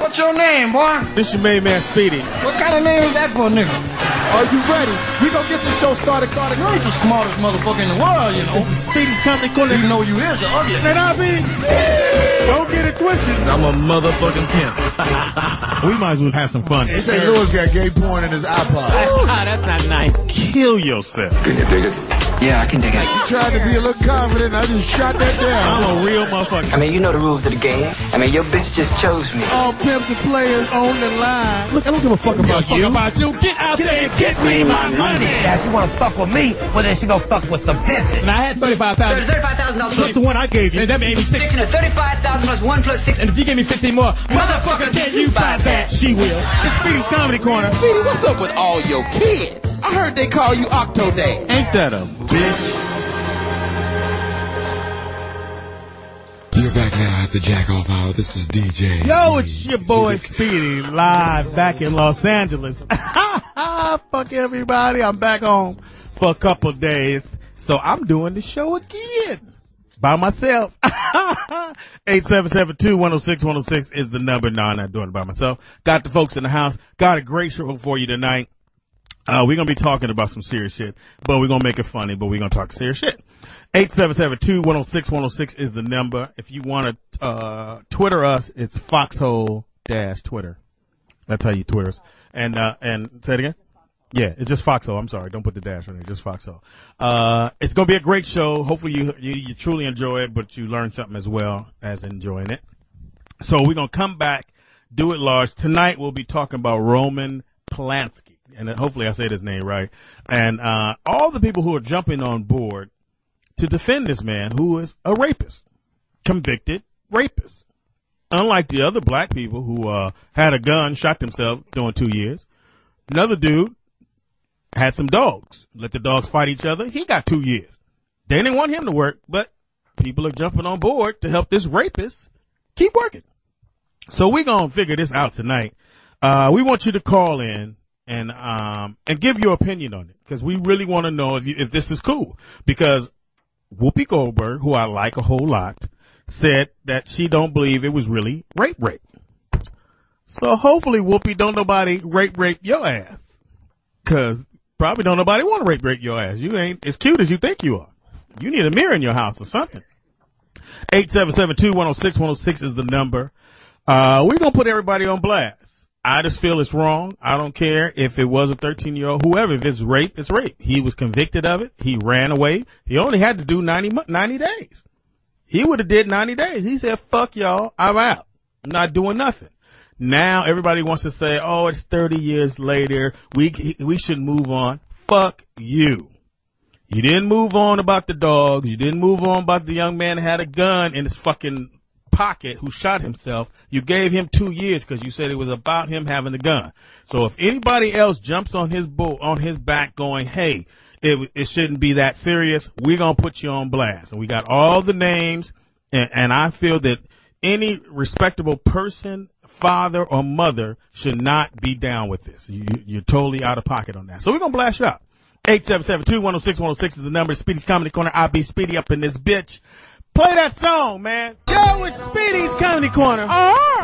What's your name, boy? This your main man, Speedy. What kind of name is that for a nigga? Are you ready? We gonna get the show started. You ain't the smartest motherfucker in the world, you know. This is Speedy's Company Corner. You know you is the ugly. And I be. Don't get it twisted. I'm a motherfucking pimp. We might as well have some fun. St. Louis got gay porn in his iPod. That's not nice. Kill yourself. Can you dig it? Yeah, I can dig it. You tried to be a little confident. I just shot that down. I'm a real motherfucker. I mean, you know the rules of the game. I mean, your bitch just chose me. All pimps and players on the line. Look, I don't give a fuck about you. Get out there and get me my money. Yeah, she wanna fuck with me, well then she gonna fuck with some pimping. And I had $35,000. $35,000 Plus the one I gave you. And that made me 6. And $35,000 plus 1 plus 6. And if you give me 15 more, motherfucker, can you buy that? She will. It's Speedy's Comedy Corner. Speedy, what's up with all your kids? I heard they call you Octo Day. Ain't that a bitch? You're back now at the Jack Off Hour. This is DJ. Yo, it's your boy Speedy, live back in Los Angeles. Fuck everybody. I'm back home for a couple of days. So I'm doing the show again by myself. 877-2-106-106 is the number. No, I'm not doing it by myself. Got the folks in the house. Got a great show for you tonight. We're going to be talking about some serious shit, but we're going to make it funny, but we're going to talk serious shit. 877-2-106-106 is the number. If you want to Twitter us, it's Foxhole-Twitter. That's how you Twitter us. And say it again? Yeah, it's just Foxhole. I'm sorry. Don't put the dash on it. Just Foxhole. It's going to be a great show. Hopefully you truly enjoy it, but you learn something as well as enjoying it. So we're going to come back, do it large. Tonight we'll be talking about Roman Polanski. And hopefully I said his name right. And all the people who are jumping on board to defend this man who is a rapist, convicted rapist. Unlike the other black people who had a gun, shot themselves doing 2 years. Another dude had some dogs. Let the dogs fight each other. He got 2 years. They didn't want him to work, but people are jumping on board to help this rapist keep working. So we're going to figure this out tonight. We want you to call in and give your opinion on it, because we really want to know if this is cool. Because Whoopi Goldberg, who I like a whole lot, said that she don't believe it was really rape. So hopefully, Whoopi, don't nobody rape your ass, because probably don't nobody want to rape your ass. You ain't as cute as you think you are. You need a mirror in your house or something. 877-2-106-106 is the number. We're gonna put everybody on blast. I just feel it's wrong. I don't care if it was a 13-year-old, whoever. If it's rape, it's rape. He was convicted of it. He ran away. He only had to do 90 days. He would have did 90 days. He said, fuck y'all. I'm out. I'm not doing nothing. Now everybody wants to say, oh, it's 30 years later. We should move on. Fuck you. You didn't move on about the dogs. You didn't move on about the young man that had a gun in his fucking pocket who shot himself. You gave him 2 years because you said it was about him having a gun. So if anybody else jumps on his back going, hey, it shouldn't be that serious, we're going to put you on blast. And we got all the names, and I feel that any respectable person, father or mother, should not be down with this. You're totally out of pocket on that. So we're going to blast you out. 877-2-106-106 is the number. Speedy's Comedy Corner. I'll be Speedy up in this bitch. Play that song, man. Yo, it's Speedy's Comedy Corner.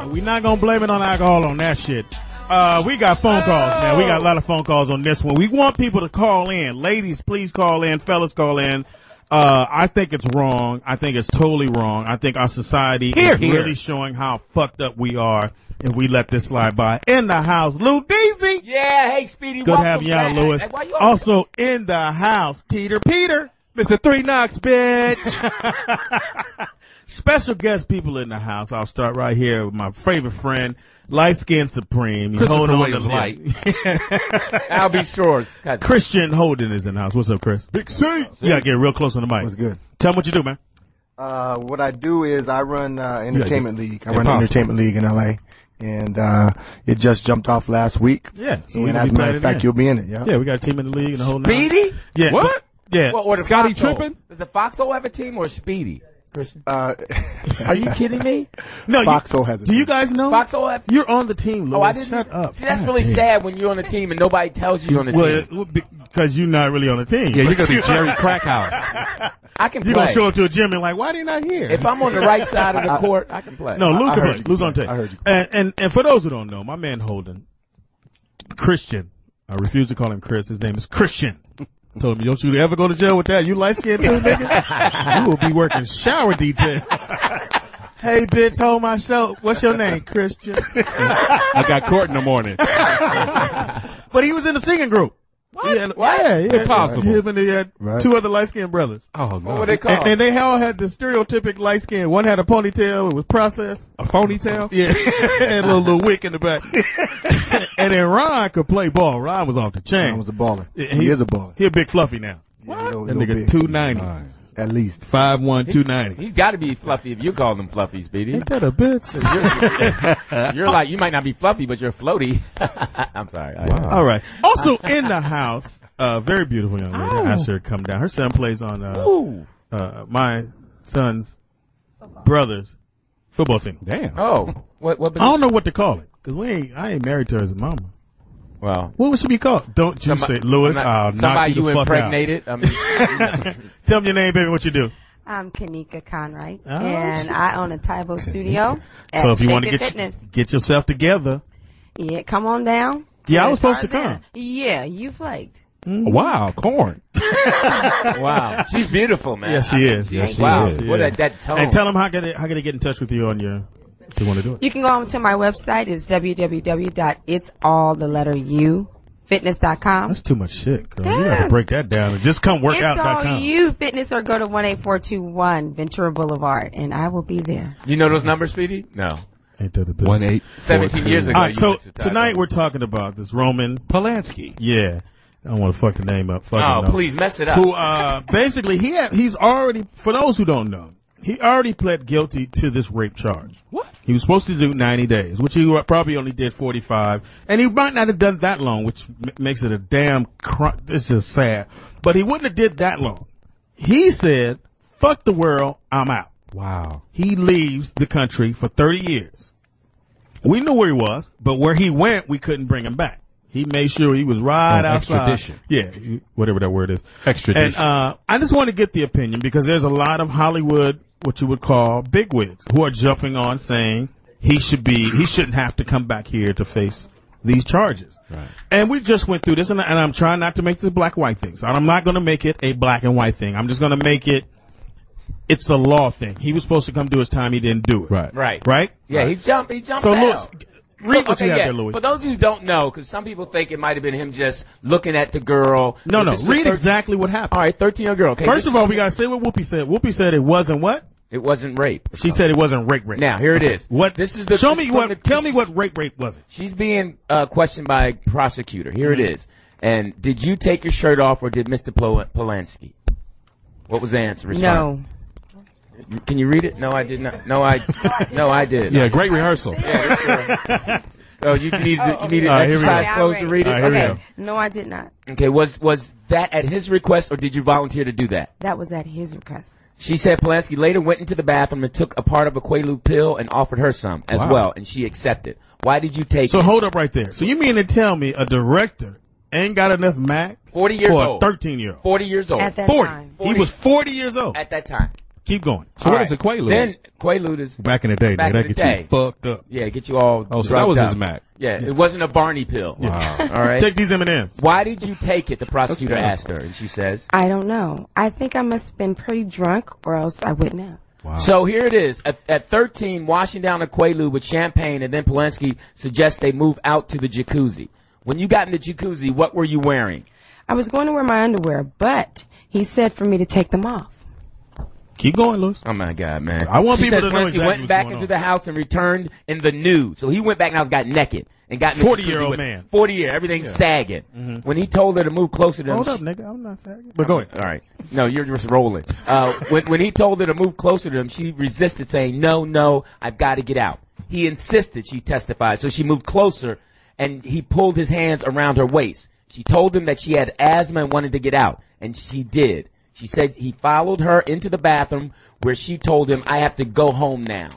We're not going to blame it on alcohol on that shit. We got phone calls, man. We got a lot of phone calls on this one. We want people to call in. Ladies, please call in. Fellas, call in. I think it's wrong. I think it's totally wrong. I think our society is really showing how fucked up we are if we let this slide by. In the house, Lou Deasy. Yeah, hey, Speedy. Good having you out, Louis. Hey, also in the house, Teeter Peter. Mr. 3 Knocks, bitch. Special guest people in the house. I'll start right here with my favorite friend, Light Skin Supreme. He's holding on to Light. I'll be sure. Christian Holden is in the house. What's up, Chris? Big C. You gotta get real close on the mic. What's good? Tell them what you do, man. What I do is I run Entertainment League. I run the Entertainment League in LA. And it just jumped off last week. Yeah. So and as a matter of fact, you'll be in it. Yeah. Yeah, we got a team in the league and the whole Speedy? Yeah. What? Yeah. What Scotty tripping? Does the Foxhole have a team or Speedy? Christian? Are you kidding me? No, Foxhole has a do team. you guys know? Foxhole You're on the team, Louis. Oh, I didn't. Shut up. See, that's God really damn. sad when you're on the team and nobody tells you you're on the team. Well, because you're not really on the team. Yeah, you're going to be Jerry Crackhouse. I can You're play. going to show up to a gym and like, why are they not here? If I'm on the right side of the court, I can play. No, Lou I can heard play. you Lou's can on play. tape. I heard you. And for those who don't know, my man Holden, Christian, I refuse to call him Chris. His name is Christian. I told him, don't you ever go to jail with that. You light-skinned dude, nigga. You will be working shower detail. Hey, bitch, hold my show. What's your name, Christian? I got court in the morning. But he was in the singing group. What? Yeah. Impossible. Him and he had two other light-skinned brothers. Oh, no. What were they called? And they all had the stereotypic light skin. One had a ponytail. It was processed. A ponytail? Yeah. And a little wick in the back. And then Ron could play ball. Ron was off the chain. Ron was a baller. He is a baller. He a big fluffy now. What? That nigga 290. At least. 5'1", 290. He's got to be fluffy if you call him fluffy, Speedy. Ain't that a bitch? You're like, you might not be fluffy, but you're floaty. I'm sorry. All right. Also in the house, very beautiful young lady. I asked her to come down. Her son plays on my son's brother's football team. Damn. Oh. What I don't know what to call it because I ain't married to her as a mama. Well, what would she be called? Don't you say, Louis? I'll knock somebody you the you fuck impregnated. out. I mean, Tell me your name, baby. What you do? I'm Kanika Conwright, and I own a Tybo studio at So if you want to get yourself together, yeah, come on down. Yeah, I was supposed to come. Yeah, you flaked. Mm-hmm. Wow, corn. Wow, she's beautiful, man. Yes, she is. Yes, she is. What that tone. And tell them how can they get in touch with you on your. If you want to do it. You can go on to my website. It's www.itsallthetterufitness.com. That's too much shit, girl. You got to break that down and just come work out. It's all you fitness, or go to 18421 Ventura Boulevard, and I will be there. You know those numbers, Speedy? No. Ain't that the best? 17 years ago. All right, so tonight we're talking about this Roman Polanski. Yeah. I don't want to fuck the name up. Please mess it up. Who basically he's already, for those who don't know, he already pled guilty to this rape charge. What? He was supposed to do 90 days, which he probably only did 45. And he might not have done that long, which makes it a damn it's just sad. But he wouldn't have did that long. He said, fuck the world, I'm out. Wow. He leaves the country for 30 years. We knew where he was, but where he went, we couldn't bring him back. He made sure he was right outside. Extradition. Yeah, whatever that word is. Extradition. And I just want to get the opinion because there's a lot of Hollywood, what you would call bigwigs, who are jumping on saying he shouldn't have to come back here to face these charges. Right. And we just went through this, and I'm trying not to make this black-white thing. So I'm not going to make it a black and white thing. I'm just going to make it's a law thing. He was supposed to come do his time. He didn't do it. Right. Yeah, he jumped So, out. Read what you have there, Louis. For those of you who don't know, because some people think it might have been him just looking at the girl. No. Read exactly what happened. All right, 13-year-old girl. Okay, First of all, we got to say what Whoopi said. Whoopi said it wasn't what? It wasn't rape. She said it wasn't rape. Now, here it is. What? This is the. Tell me what rape wasn't. She's being questioned by a prosecutor. Here it is. And did you take your shirt off, or did Mr. Polanski? What was the answer? Response? No. Can you read it? No, I did not. No, I did. Yeah, great rehearsal. Oh, you needed exercise clothes to read it? Okay. No, I did not. Okay, was that at his request, or did you volunteer to do that? That was at his request. She said Polanski later went into the bathroom and took a part of a Quaalude pill and offered her some as well, and she accepted. Why did you take it? So hold up right there. So you mean to tell me a director ain't got enough Mack 40 years for old. a 13-year-old? 40 years old. At that 40. time. He was 40 years old. At that time. Keep going. So what is a Quaalude? Then Quaalude is Back in the day, Back that in the get day. you fucked up. yeah, get you all. Oh, so that was drugged his up. Mac. Yeah, it wasn't a Barney pill. Wow. All right. Take these M&Ms. Why did you take it? The prosecutor asked her, and she says. I don't know. I think I must have been pretty drunk, or else I wouldn't have. Wow. So here it is. At 13, washing down a Quaalude with champagne, and then Polanski suggests they move out to the jacuzzi. When you got in the jacuzzi, what were you wearing? I was going to wear my underwear, but he said for me to take them off. Keep going, Louis. Oh my God, man! I want she people says to know Polanski exactly went what's back going into on. the house and returned in the nude. So he went back and got naked and got in the 40-year-old jacuzzi with- man. 40-year, everything's sagging. When he told her to move closer to him, Hold up, nigga. I'm not sagging. But go ahead. all right. No, you're just rolling. When he told her to move closer to him, she resisted, saying, no, I've got to get out. He insisted, she testified. So she moved closer, and he pulled his hands around her waist. She told him that she had asthma and wanted to get out, and she did. She said he followed her into the bathroom where she told him, I have to go home now.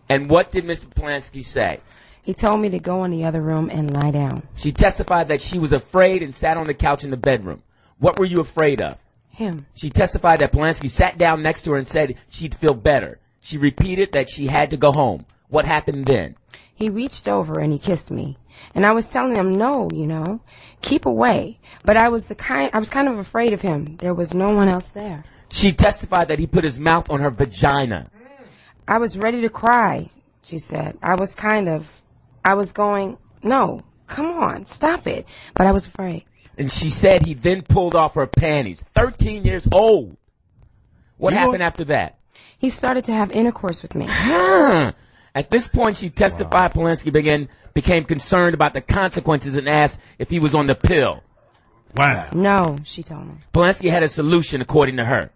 And what did Mr. Polanski say? He told me to go in the other room and lie down. She testified that she was afraid and sat on the couch in the bedroom. What were you afraid of? Him. She testified that Polanski sat down next to her and said she'd feel better. She repeated that she had to go home. What happened then? He reached over and he kissed me. And I was telling him, no, keep away. But I was kind of afraid of him. There was no one else there. She testified that he put his mouth on her vagina. I was ready to cry, she said. I was going, no, come on, stop it. But I was afraid. And she said he then pulled off her panties. 13 years old. What happened after that? He started to have intercourse with me. At this point, she testified Polanski became concerned about the consequences and asked if he was on the pill. Wow. No, she told me. Polanski had a solution, according to her.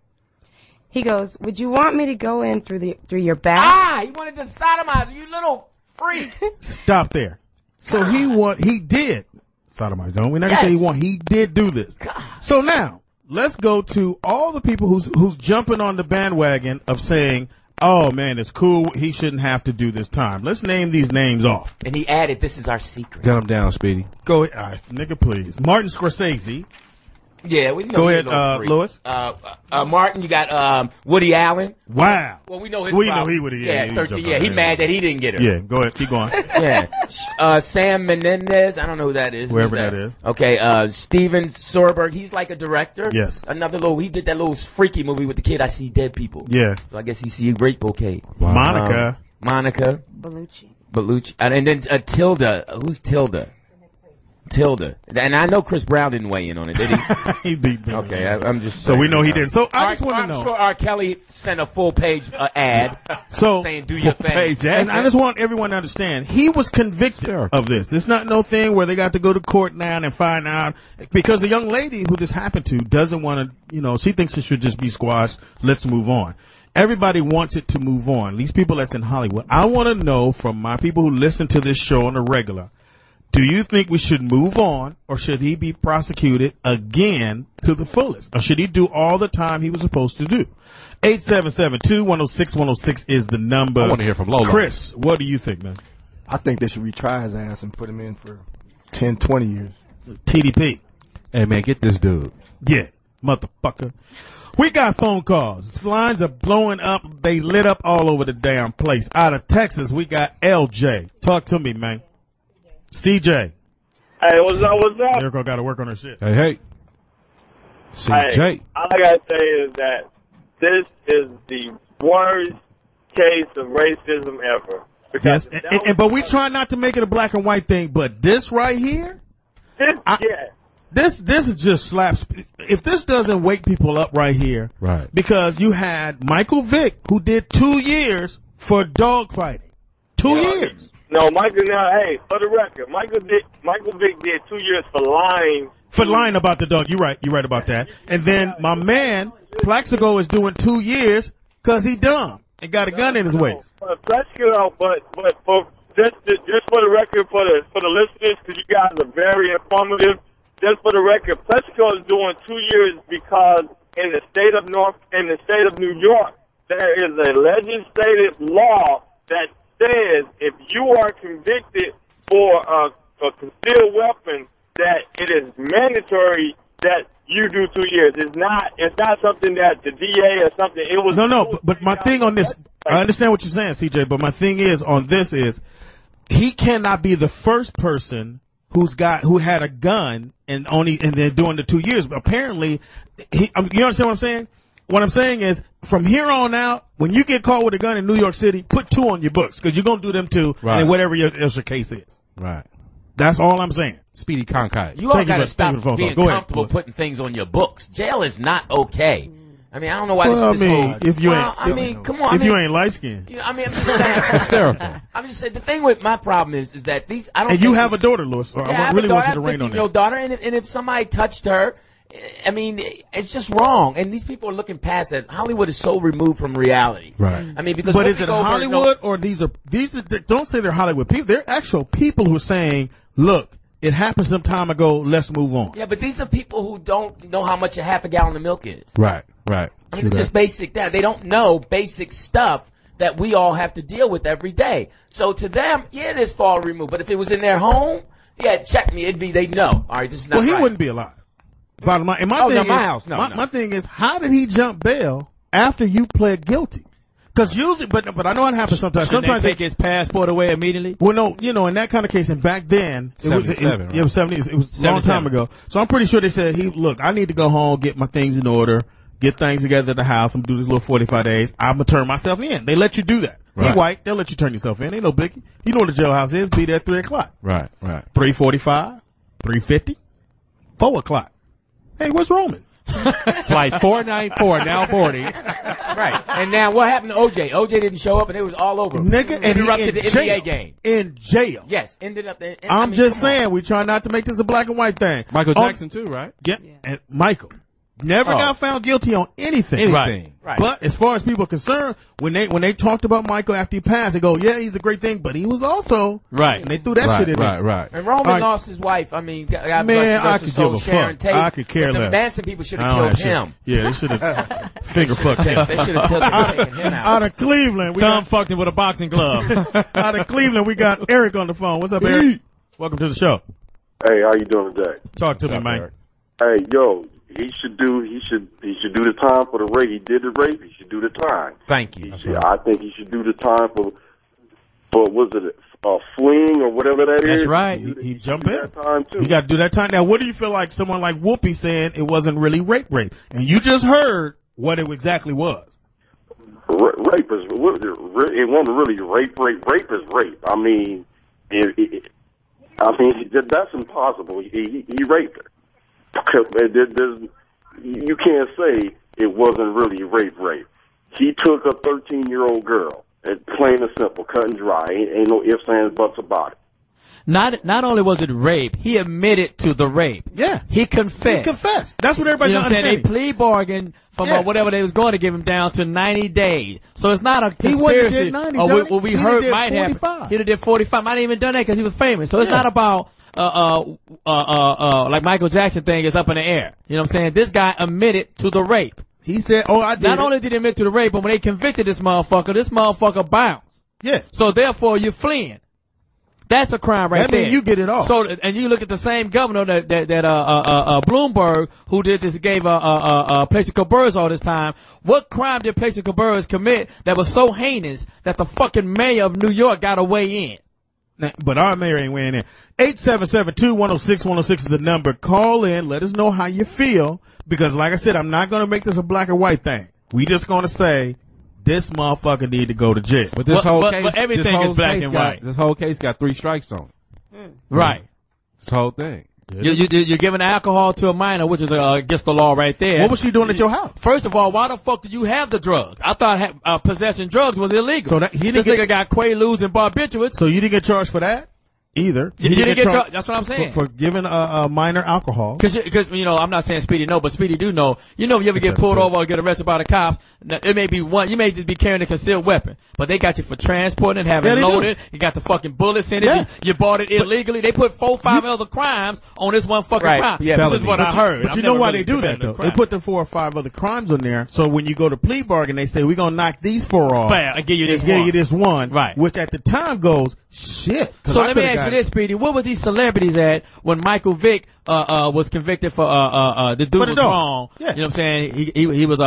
He goes, would you want me to go in through your back? He wanted to sodomize her, you little freak. Stop there. So he did sodomize. Don't we never say he did do this. God. So now let's go to all the people who's jumping on the bandwagon of saying, oh man, it's cool, he shouldn't have to do this time. Let's name these names off. And he added, this is our secret. Gun him down, Speedy. Go ahead, nigga, please. Martin Scorsese. Yeah, we know. Go ahead, Lewis. Martin, you got Woody Allen. Wow. Well, we know his. We know he would. Yeah, 13. Yeah, he mad that he didn't get her. Yeah, go ahead, keep going. Yeah, Sam Menendez. I don't know who that is. Whoever that is. Okay, Steven Soderbergh. He's like a director. Yes. He did that little freaky movie with the kid. I See Dead People. Yeah. So I guess he see a great bouquet. Wow. Monica. Belushi. And then Tilda. Who's Tilda? Tilda. And I know Chris Brown didn't weigh in on it, did he? He beat me. Okay, I'm just saying. So we know he didn't. So I just want to know. I'm sure R. Kelly sent a full-page ad saying, do your thing. And I just want everyone to understand, he was convicted of this. It's not no thing where they got to go to court now and find out. Because the young lady who this happened to doesn't want to, she thinks it should just be squashed. Let's move on. Everybody wants it to move on. These people that's in Hollywood. I want to know from my people who listen to this show on a regular, do you think we should move on, or should he be prosecuted again to the fullest? Or should he do all the time he was supposed to do? 877-210-6106 is the number. I want to hear from Lola. Chris, what do you think, man? I think they should retry his ass and put him in for 10, 20 years. TDP. Hey, man, get this dude. Yeah, motherfucker. We got phone calls. Lines are blowing up. They lit up all over the damn place. Out of Texas, we got LJ. Talk to me, man. CJ. Hey, what's up? What's up? Miracle got to work on her shit. Hey. CJ. Hey, all I got to say is that this is the worst case of racism ever. Yes, but we try not to make it a black and white thing, but this right here? This is just slaps. If this doesn't wake people up right here, right? Because you had Michael Vick, who did 2 years for dog fighting. 2 years. No, Michael. Now, hey, for the record, Michael Vick did 2 years for lying. For lying about the dog. You're right. You're right about that. And then my man Plaxico is doing 2 years because he dumb and got a gun in his waist. Plaxico, but for just for the record, for the listeners, because you guys are very informative. Just for the record, Plaxico is doing 2 years because in the state of New York, there is a legislative law that says if you are convicted for a concealed weapon, that it is mandatory that you do 2 years. It's not something that the DA or something. It was but my thing on this, I understand what you're saying, CJ. But my thing is on this is he cannot be the first person who had a gun and they're doing the 2 years. But apparently, you understand what I'm saying? What I'm saying is, from here on out, when you get caught with a gun in New York City, put 2 on your books, because you're going to do them too, and whatever your case is. Right. That's all I'm saying. Speedy Conkai. You all got to stop being comfortable putting things on your books. Jail is not okay. I mean, I don't know why come on. If you ain't light-skinned. I'm just saying. Hysterical. I'm just saying, the thing with my problem is that these, I don't. And you have a daughter, Louis. I really want you to rain on that. Daughter, and if somebody touched her, I mean, it's just wrong. And these people are looking past that. Hollywood is so removed from reality. Right. I mean, because. But is it Hollywood or these are don't say they're Hollywood people. They're actual people who are saying, look, it happened some time ago. Let's move on. Yeah, but these are people who don't know how much a half a gallon of milk is. Right, right. I mean, it's just basic that. They don't know basic stuff that we all have to deal with every day. So to them, yeah, it is far removed. But if it was in their home, yeah, check me. It'd be, they know. All right, this is not Well, he right. wouldn't be alive. Bottom line. And my Oh, thing no, is, my house. No, my thing is, how did he jump bail after you pled guilty? Because usually, but I know it happens sometimes. Sometimes they take his passport away immediately. Well, no, you know, in that kind of case, and back then, it was 77, right? It was 70s. It was a long time ago. So I'm pretty sure they said, look, I need to go home, get my things in order, get things together at the house. I'm gonna do this little 45 days. I'm gonna turn myself in. They let you do that. Right. He white, they'll let you turn yourself in. Ain't no biggie. You know what the jailhouse is. Be there at 3 o'clock. Right, right. 3:45, 3:50, 4 o'clock. Hey, where's Roman? Flight 494 now boarding. Right. And now what happened to OJ? OJ didn't show up and it was all over. Nigga, and interrupted the jail. NBA game. In jail. Yes, ended up in, I'm just saying, we try not to make this a black and white thing. Michael Jackson too, right? Yeah. And Michael never got found guilty on anything. Right. But as far as people are concerned, when they talked about Michael after he passed, they go, yeah, he's a great thing, but he was also right. And they threw that shit in there. Right. And Roman lost his wife. I mean, God man, bless I his could soul, give a Sharon fuck. Tate. I could care but less. The Manson people should have killed him. Yeah, they should have finger fucked him. They should have taken him out. Out of Cleveland, Thumb fucked him with a boxing glove. Out of Cleveland, we got Eric on the phone. What's up, Eric? Welcome to the show. Hey, how you doing today? Talk to me, man. Hey, yo, he should do the time for the rape. He did the rape. He should do the time. Thank you. I think he should do the time for was it a fling or whatever that is. That's right. He jumped in. Time too. You got to do that time. Now, what do you feel like someone like Whoopi saying it wasn't really rape, and you just heard what it exactly was? Rape is it wasn't really rape. Rape is rape. I mean, that's impossible. He raped her. You can't say it wasn't really rape. He took a 13-year-old girl, and plain and simple, cut and dry. Ain't no ifs, ands, buts about it. Not only was it rape, he admitted to the rape. Yeah. He confessed. That's what everybody's understanding. They plea bargained from whatever they was going to give him down to 90 days. So it's not a conspiracy. He wouldn't have did 90, or what we heard might 45. happen. He'd have did 45. Might have even done that because he was famous. So it's not about like Michael Jackson thing is up in the air. You know what I'm saying? This guy admitted to the rape. He said, I did. Not only did he admit to the rape, but when they convicted this motherfucker bounced. Yeah. So therefore, you're fleeing. That's a crime right there. That means you get it off. So, and you look at the same governor that Bloomberg, who gave Plaxico Burress all this time. What crime did Plaxico Burress commit that was so heinous that the fucking mayor of New York got to weigh in? But our mayor ain't weighing in. 877-210-6106 is the number. Call in. Let us know how you feel. Because like I said, I'm not going to make this a black or white thing. We just going to say this motherfucker need to go to jail. But this whole case, but everything is black and white. This whole case got 3 strikes on it. Right. This whole thing. You're giving alcohol to a minor, which is against the law right there. What was she doing at your house? First of all, why the fuck do you have the drugs? I thought possessing drugs was illegal. So this nigga got Quaaludes and barbiturates. So you didn't get charged for that? Either. You didn't get charged. That's what I'm saying. For giving a minor alcohol. Cause I'm not saying Speedy no, but Speedy do know. You know, if you ever get pulled over or get arrested by the cops, it may be you may just be carrying a concealed weapon, but they got you for transporting and having loaded. You got the fucking bullets in it. Yeah. You bought it illegally. They put 4-5 other crimes on this one fucking crime. Yeah, this is what I heard. But you know why they do that though? They put the 4 or 5 other crimes on there. So when you go to plea bargain, they say we're gonna knock these 4 off. I give you this one. Right. Which at the time goes shit. So let me ask you this, Speedy. What were these celebrities at when Michael Vick was convicted for the dude was wrong? Yeah. You know what I'm saying? He was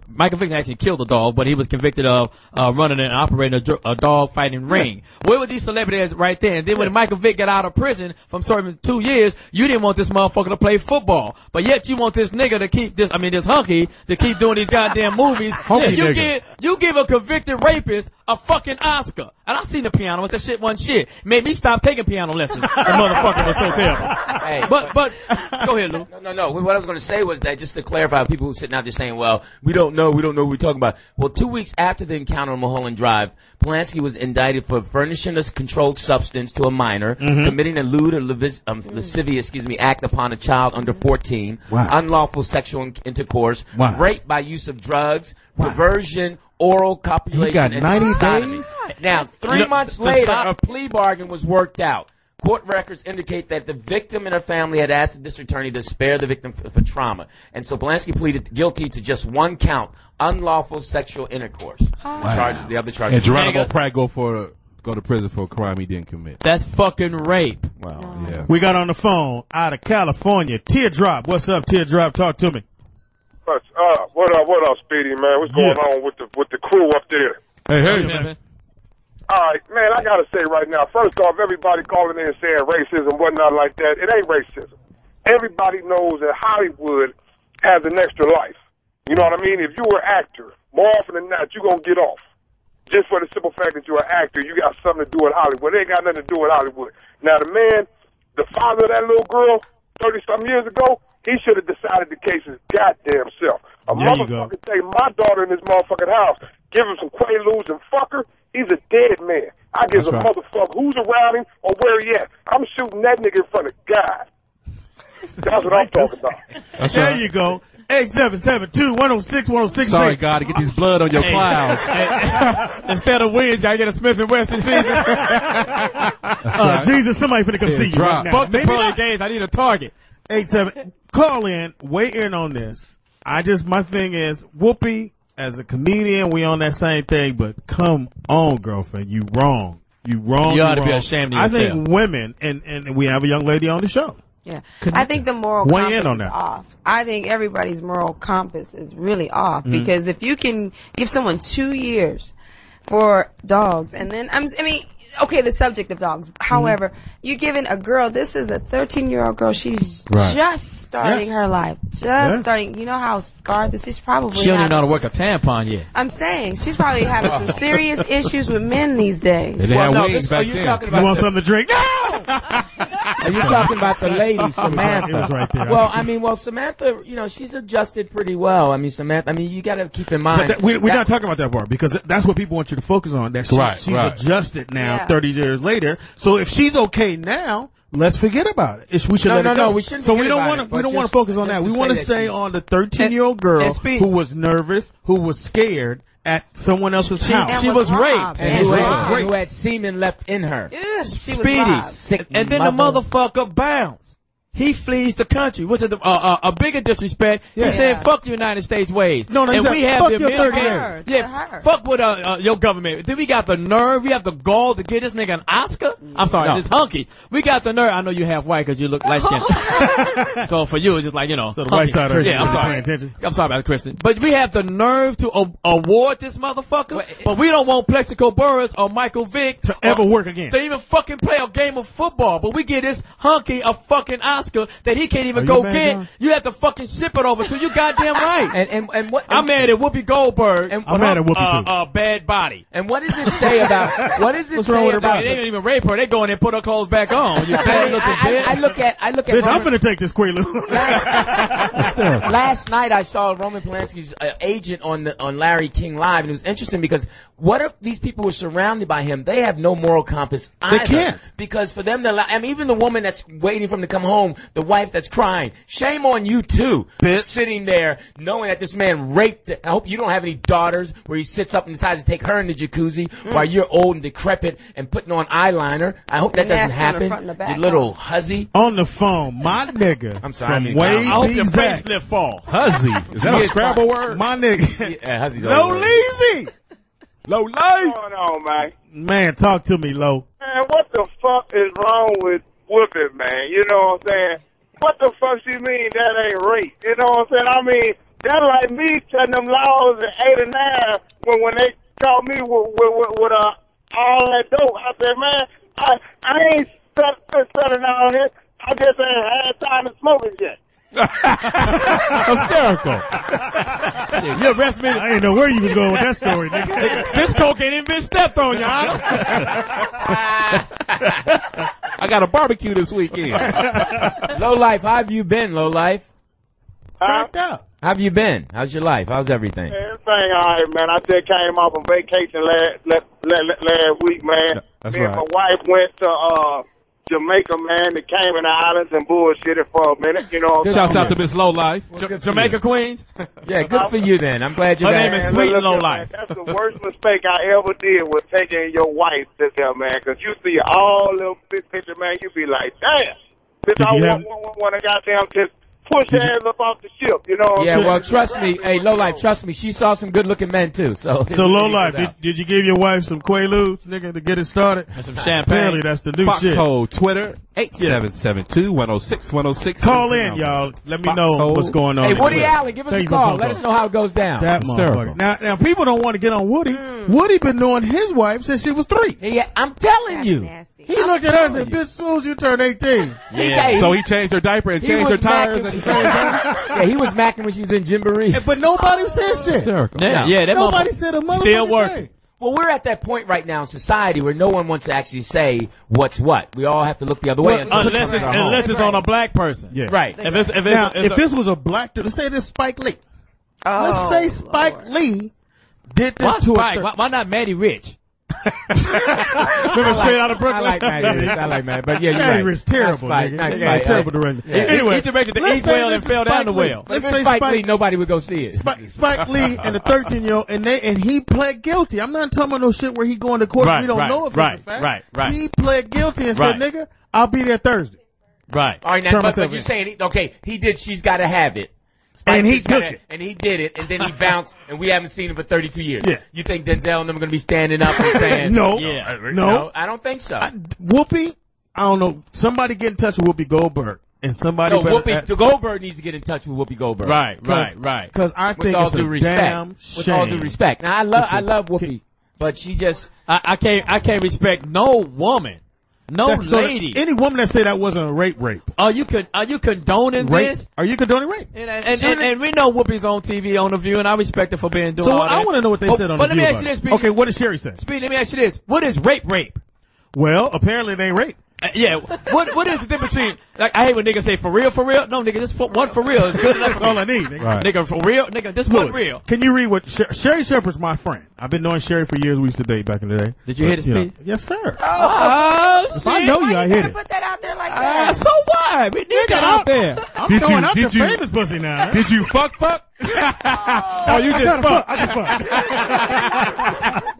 Michael Vick actually killed a dog, but he was convicted of running and operating a dog fighting ring. Where were these celebrities right there? And then when Michael Vick got out of prison from serving 2 years, you didn't want this motherfucker to play football, but yet you want this nigga to keep this hunky to keep doing these goddamn movies. You give a convicted rapist a fucking Oscar. And I seen the piano, but that shit wasn't shit. Made me stop taking piano lessons. The motherfucker was so terrible. Hey, but go ahead, Lou. No. What I was going to say was that just to clarify, people who are sitting out there saying, well, we don't know what we're talking about. Well, 2 weeks after the encounter on Mulholland Drive, Polanski was indicted for furnishing a controlled substance to a minor, committing a lewd or lascivious, act upon a child under 14, unlawful sexual intercourse, rape by use of drugs, perversion, oral copulation, he got and 90 sodomy. days? Now, 3 months later, a plea bargain was worked out. Court records indicate that the victim and her family had asked the district attorney to spare the victim for trauma. And so Polanski pleaded guilty to just one count, unlawful sexual intercourse. The other charge. And Geronimo Pratt go to prison for a crime he didn't commit. That's fucking rape. Wow. Yeah. We got on the phone out of California. Teardrop. What's up, Teardrop? Talk to me. What up, Speedy, man? What's going on with the crew up there? Hey, man. All right, man, I got to say right now, first off, everybody calling in and saying racism, whatnot like that, it ain't racism. Everybody knows that Hollywood has an extra life. You know what I mean? If you were an actor, more often than not, you're going to get off. Just for the simple fact that you're an actor, you got something to do with Hollywood. It ain't got nothing to do with Hollywood. Now, the man, the father of that little girl, 30-something years ago, he should have decided the case his goddamn self. A motherfucker take my daughter in this motherfucking house, give him some Quaaludes and fuck her, he's a dead man. I give a motherfucker who's around him or where he at. I'm shooting that nigga in front of God. That's what I'm talking about. There you go. 877-2-106-106. Sorry, God, to get this blood on your clouds. Instead of wings, gotta get a Smith & Wesson. Jesus, somebody finna come see you right now. Fuck the pearly days. I need a target. 87. Call in. Weigh in on this. My thing is, Whoopi, as a comedian, we on that same thing, but come on, girlfriend. You wrong. You wrong. You ought to be ashamed of yourself. I think women, and we have a young lady on the show. Yeah, I think the moral Weigh compass in on is that. off. I think everybody's moral compass is really off because if you can give someone 2 years for dogs, and then I mean, okay, the subject of dogs. However, you're giving a girl. This is a 13-year-old girl. She's just starting her life. Starting. You know how scarred this is. Probably. She don't even know how to work a tampon yet. I'm saying she's probably having some serious issues with men these days. Well, no, you talking about? You want something to drink? Are you talking about the lady, Samantha? It was right there. Well, Samantha, she's adjusted pretty well. I mean, Samantha, you got to keep in mind. But we're not talking about that part because that's what people want you to focus on. That she's adjusted now, 30 years later. So if she's okay now, let's forget about it. We should let it go. We shouldn't. So we don't want to focus on that. We want to stay on the 13-year-old girl who was nervous, who was scared at someone else's house. She was raped. And who had semen left in her. Yeah, Speedy. And then the motherfucker bounced. He flees the country, which is a bigger disrespect. He said, "Fuck the United States ways." No, and we have the her. Yeah, fuck with your government. Then we got the nerve. We have the gall to get this nigga an Oscar. I'm sorry, this hunky. We got the nerve. I know you half white because you look light skinned. So for you, it's just like So the white side of I'm sorry. Paying attention. I'm sorry about the Christian, but we have the nerve to award this motherfucker. But we don't want Plexico Burress or Michael Vick to ever work again. To even fucking play a game of football. But we give this hunky a fucking Oscar that he can't even go get. John? You have to fucking ship it over to you. Goddamn right. And what? I'm mad at Whoopi Goldberg. And I'm mad at Whoopi too. Bad body. And what does it say about? What does it say about? They didn't even rape her. They go in and put her clothes back on. You bad looking bitch. I look at. Bitch, I'm finna take this Quaalude. Last night I saw Roman Polanski's agent on Larry King Live, and it was interesting because what if these people who are surrounded by him? They have no moral compass either. They can't. Because for them to, even the woman that's waiting for him to come home, the wife that's crying, shame on you too, bitch. Sitting there knowing that this man raped it. I hope you don't have any daughters where he sits up and decides to take her in the jacuzzi while you're old and decrepit and putting on eyeliner. I hope that doesn't happen. You little huzzy. On the phone, my nigga. I'm sorry. I hope your facelift fall. Huzzy. Is that a Scrabble word? My nigga. Yeah, huzzy's Low Leezy. Low life. What's going on, man? Man, talk to me, Low. Man, what the fuck is wrong with Whoopi, man? You know what I'm saying? What the fuck she mean that ain't rape? You know what I'm saying? I mean, that's like me telling them laws at 8 and 9 when they caught me with all that dope. I said, man, I ain't setting on it. I just ain't had time to smoke it yet. Hysterical. Shit, you arrest me. I didn't know where you was going with that story, nigga. This coke ain't even been stepped on, y'all. I got a barbecue this weekend. Low life, how have you been, Low life? Fucked up. How have you been? How's your life? How's everything? Everything all right, man. I just came off on vacation last week, man. That's Me and right. my wife went to Jamaica, man, the Cayman Islands and bullshitted for a minute, you know. Shouts out to Miss Lowlife. Jamaica Queens. Yeah, good for you then. I'm glad you're Her there. name is Sweet Lowlife. That's the worst mistake I ever did was taking your wife to there, man, because you see all little big picture, man, you be like, damn. Bitch, I want to goddamn just push her ass up off the ship, you know what I'm Yeah, saying? well, trust me. Hey, Lowlife, trust me. She saw some good-looking men, too. So Lowlife, did you give your wife some Quaaludes, nigga, to get it started? And some champagne. Apparently, that's the new shit. Foxhole Twitter, 8772-106-106. Call in, y'all. Let me know what's going on. Hey, Woody Allen, give us a call. Let us know how it goes down. That motherfucker. Now, people don't want to get on Woody. Woody been knowing his wife since she was 3. Yeah, I'm telling you. He looked at her and said, bitch, as soon as you turn 18. Yeah. So he changed her diaper and changed her tires at the same time? Yeah, he was macking when she was in Gymboree. But nobody said shit. Yeah, that Nobody said a motherfucking still working. thing. Well, we're at that point right now in society where no one wants to actually say what's what. We all have to look the other way. Unless it's on a black person. Yeah. Right. If this was a black dude, let's say this Spike Lee. Let's say Spike Lee did this Why to Spike? Why not Matty Rich? Remember Straight Out of Brooklyn? I like Matty Rich. I like Matty. But yeah, you're Matty right. Rich terrible, nigga. Terrible director. Anyway, he directed the Inkwell and fell down the well. Let's say Spike Lee, nobody would go see it. Spike Lee and the 13-year-old, and he pled guilty. I'm not talking about no shit where he going to court. We don't know if it's a fact. Right. He pled guilty and said, nigga, I'll be there Thursday. Right. All right, now, but you're saying, okay, he did, she's got to have it. Spike And he took it. And he did it, and then he bounced, and we haven't seen him for 32 years. Yeah. You think Denzel and them are going to be standing up and saying, No. No, I don't think so. Whoopi, I don't know. Somebody get in touch with Whoopi Goldberg. And somebody Goldberg needs to get in touch with Whoopi Goldberg. Right. Because I think it's a damn shame. With all due respect. Now, I love Whoopi, but she just... I can't respect no woman. No lady. Any woman that say that wasn't a rape. Are you condoning this? Are you condoning rape? And we know Whoopi's on TV on The View, and I respect her for doing all that. So I want to know what they said on The View. But let me ask you this, Speedy. Okay, what did Sherry say? Speedy, let me ask you this. What is rape? Well, apparently they ain't rape. Yeah. What is the difference between, like, I hate when niggas say for real? No, nigga, just one for real is good enough. That's all I need, nigga. Right. Nigga, for real? Nigga, just one real. Can you read what Sherry Shepherd's my friend? I've been knowing Sherry for years. We used to date back in the day. Did you hit it, Speedy? Yes, sir. Oh, if I know you, I hit it. Put that out there like that. So what? We need that out there. I'm going out to famous pussy now. Did you fuck? Oh, you just fuck. I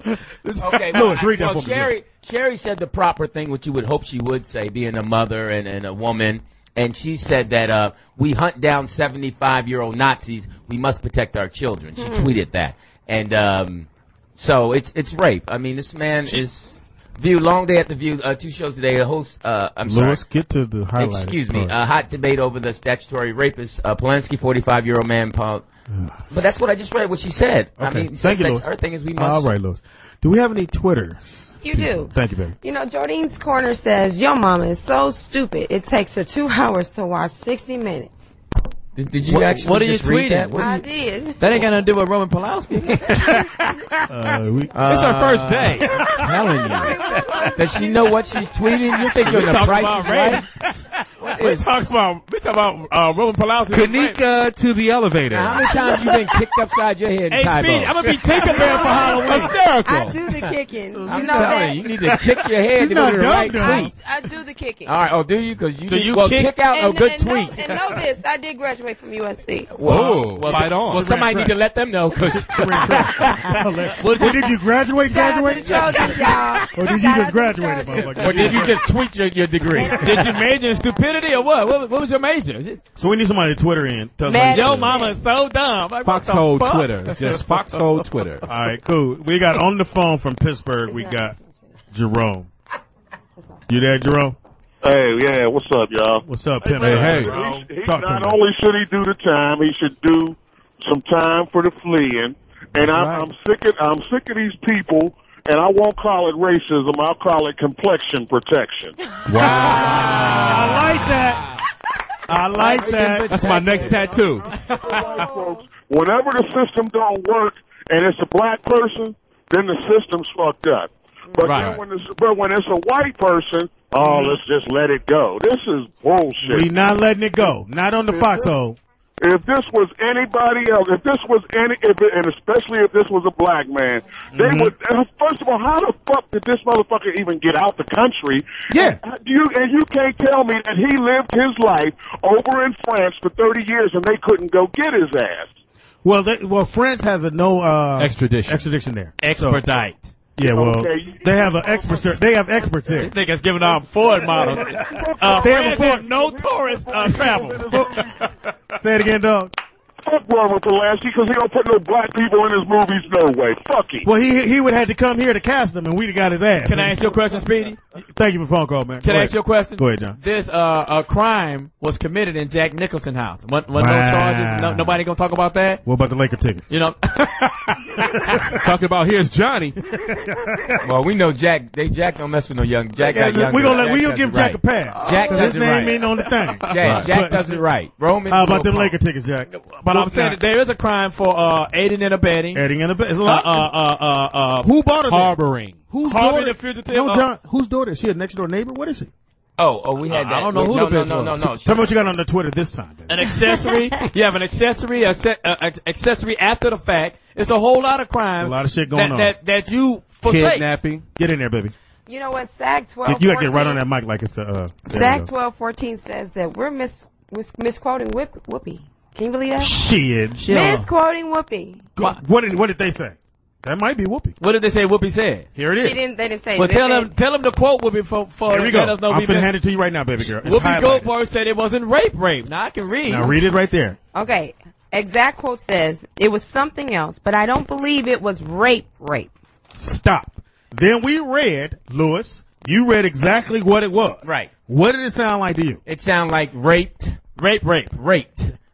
just fuck. Okay, Louis, read that for me. Sherry said the proper thing, which you would hope she would say, being a mother and a woman. And she said that we hunt down 75-year-old Nazis. We must protect our children. She tweeted that. And so it's rape. I mean, this man is View, long day at the View. 2 shows today. A host. Louis, get to the highlight. Excuse me. Hot debate over the statutory rapist. Polanski, 45-year-old man. But that's what I just read. What she said. Okay. I mean, thank you, Louis. Her thing is we must. All right, Louis. Do we have any Twitters? You do. Thank you, baby. You know, Jordine's Corner says, your mama is so stupid, it takes her 2 hours to watch 60 Minutes. Did you actually what are you just read tweeting? that? I did. That ain't got nothing to do with Roman Polanski. It's her first day. I'm telling you. Does she know what she's tweeting? You think you're the Price is Right? We talk about Roman Polanski. Kanika to the elevator. Now, how many times you been kicked upside your head in Hey, Speedy, I'm going to be Tinkerbell for Halloween. I do the kicking. You know that. You need to kick your head to go to the right tweet. I do the kicking. All right. Oh, do you? Because you kick out a and, good and tweet. And know this, I did graduate from USC. Whoa. Fight on. Well, somebody need to let them know. Cause Well, did you graduate? Shout out to the Trojans, y'all. Or did you just graduate? or did you just tweet your degree? Did you major in stupidity or what? What was your major? So we need somebody to Twitter in. Tell us Yo, mama is so dumb. Like, Foxhole Twitter. Just Foxhole Twitter. All right, cool. We got on the phone from Pittsburgh. We got Jerome. You there, Jerome? Hey, yeah, what's up, y'all? What's up, Pimp? Hey. Not only should he do the time, he should do some time for the fleeing. And I'm sick of these people. And I won't call it racism. I'll call it complexion protection. Wow. I like that. I like that. That's my next tattoo. White folks, whenever the system don't work and it's a black person, then the system's fucked up. But then when it's a white person, let's just let it go. This is bullshit. We not letting it go. Not on the Foxhole. if this was anybody else, and especially if this was a black man, they would. First of all, how the fuck did this motherfucker even get out the country? Yeah. You can't tell me that he lived his life over in France for 30 years and they couldn't go get his ass. Well, France has a no extradition there. Expedite. Yeah, well, they have experts there. They have experts there. This nigga's giving out Ford models. They have no tourist travel. Say it again, dog. Fuck Roman Polanski because he don't put no black people in his movies. No way. Fuck him. Well, he would have to come here to cast them, and we'd have got his ass. Can I ask you a question, Speedy? Thank you for the phone call, man. Can I ask you a question? Go ahead, John. This a crime was committed in Jack Nicholson's house. No charges. Nobody gonna talk about that. What about the Laker tickets? You know, talk about here's Johnny. Well, we know Jack don't mess with no young. Jack got young. We gonna give Jack a pass. Jack does his it name right. ain't on the thing. Jack does it right. Roman. How about them Laker tickets, Jack? But I'm saying that there is a crime for aiding and abetting. Aiding and abetting. It's a lot. Who bought it? Harboring. Who's harboring a fugitive? No, John. Whose daughter? Is she a next door neighbor? What is she? We had that. I don't know who the bitch was. No. Tell me what you got on the Twitter this time, baby. An accessory. You have an accessory, accessory after the fact. It's a whole lot of crimes. There's a lot of shit going on. That you forsake. Kidnapping. Get in there, baby. You know what? SAG 12. You got to get right on that mic like it's SAG 1214 says that we're misquoting Whoopi. Can you believe that? Shit. Misquoting Whoopi. What did they say? That might be Whoopi. What did they say Whoopi said? Here it is. They didn't say. Well, tell them the quote Whoopi for Here we go. let us know. I'm finna hand it to you right now, baby girl. It's Whoopi highlighted. Goldberg said it wasn't rape. Now I can read. Now read it right there. Okay. Exact quote says, it was something else, but I don't believe it was rape. Stop. Then we read, Lewis, you read exactly what it was. Right. What did it sound like to you? It sounded like raped. It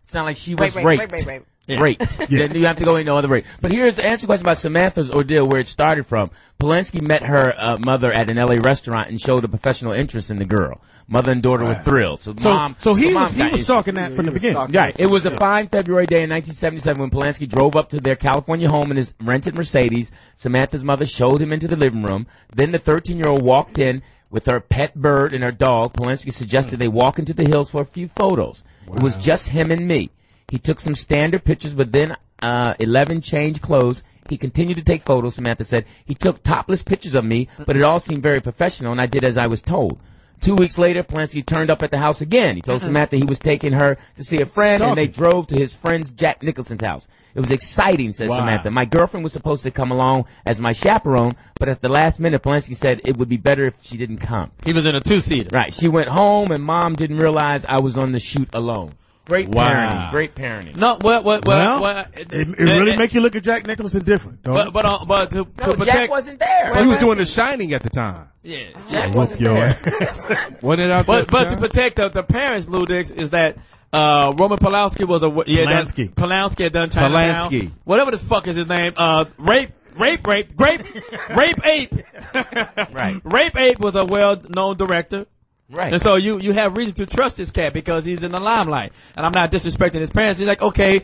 sounded like she was raped. Rape. Raped. Yeah. You have to go into other rape. But here's the answer question about Samantha's ordeal, where it started from. Polanski met her mother at an L.A. restaurant and showed a professional interest in the girl. Mother and daughter were thrilled. So he was stalking that from the beginning. Right. It was a fine February day in 1977 when Polanski drove up to their California home in his rented Mercedes. Samantha's mother showed him into the living room. Then the 13-year-old walked in with her pet bird and her dog. Polanski suggested they walk into the hills for a few photos. Wow. It was just him and me. He took some standard pictures, but then 11 changed clothes. He continued to take photos, Samantha said. He took topless pictures of me, but it all seemed very professional, and I did as I was told. 2 weeks later, Polanski turned up at the house again. He told Samantha he was taking her to see a friend, and they drove to his friend's Jack Nicholson's house. It was exciting, says Samantha. My girlfriend was supposed to come along as my chaperone, but at the last minute, Polanski said it would be better if she didn't come. He was in a two-seater. Right. She went home, and Mom didn't realize I was on the shoot alone. Great parenting. Great parenting. No, it really make you look at Jack Nicholson different. But to protect, Jack wasn't there. He was doing The Shining at the time. Yeah, Jack wasn't there. But to protect the parents, Lou Dix, is that Roman Polanski was Polanski had done Chinatown. Whatever the fuck is his name? Rape Ape. Right. Rape Ape was a well-known director. Right. And so you have reason to trust this cat because he's in the limelight. And I'm not disrespecting his parents. He's like, okay,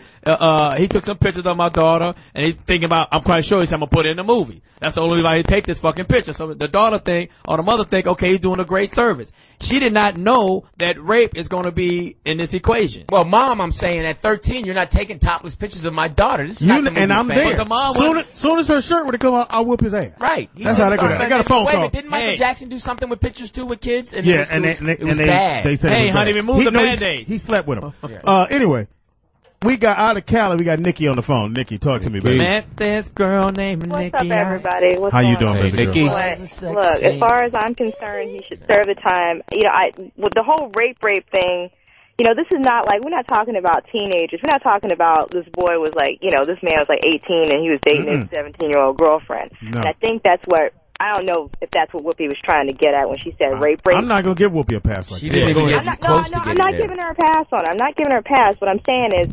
he took some pictures of my daughter and he's thinking about, I'm quite sure he's going to put it in the movie. That's the only way he take this fucking picture. So the daughter think, or the mother think, okay, he's doing a great service. She did not know that rape is going to be in this equation. Well, Mom, I'm saying at 13, you're not taking topless pictures of my daughter. This is not the movie and I'm fan. there. But the mom soon as her shirt would have come out, I'll whoop his ass. Right. That's how they go. I got a phone call. Didn't Michael Jackson do something with pictures too with kids? And yeah, it was bad. They said hey, honey, remove the Band-Aid. He slept with him. Anyway, we got out of Cali. We got Nikki on the phone. Nikki, talk to me, baby. Met this girl named Nikki. What's up, everybody? How you doing, baby? Nikki? Look, as far as I'm concerned, he should serve the time. You know, with the whole rape thing, you know, this is not like, we're not talking about teenagers. We're not talking about this boy was like, you know, this man was like 18 and he was dating his 17-year-old girlfriend. No. And I think that's what, I don't know if that's what Whoopi was trying to get at when she said rape. I'm not going to give Whoopi a pass like she that. Didn't even get I'm not giving her a pass on it. I'm not giving her a pass. What I'm saying is,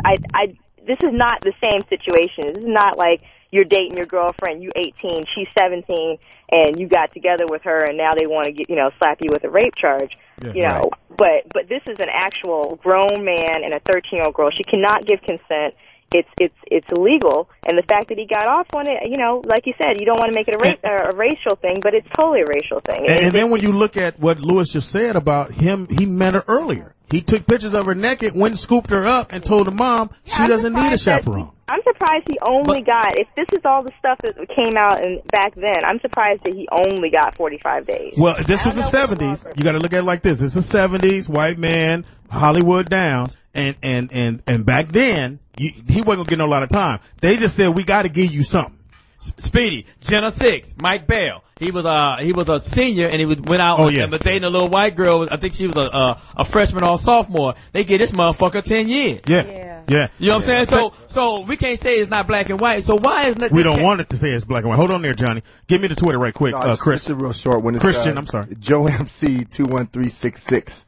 this is not the same situation. This is not like you're dating your girlfriend, you 18, she's 17, and you got together with her, and now they want to get, you know, slap you with a rape charge. Yeah, you know, but this is an actual grown man and a 13-year-old girl. She cannot give consent. It's illegal, and the fact that he got off on it, you know, like you said, you don't want to make it a racial thing, but it's totally a racial thing. And then when you look at what Lewis just said about him, he met her earlier. He took pictures of her naked, went and scooped her up, and told the mom she doesn't need a chaperone. I'm surprised he only got, if this is all the stuff that came out back then, I'm surprised that he only got 45 days. Well, this was the 70s. You got to look at it like this. It's the 70s, white man, Hollywood down, and back then, he wasn't going to get no lot of time. They just said, we got to give you something. Speedy, Jenna 6, Mike Bell. He was a senior and he went out and was dating a little white girl. I think she was a freshman or a sophomore. They get this motherfucker 10 years. Yeah. You know what I'm saying? So we can't say it's not black and white. So why is we don't want it to say it's black and white. Hold on there, Johnny. Give me the Twitter right quick, Chris. It's a real short one. It's, Christian, I'm sorry. Joe MC 21366.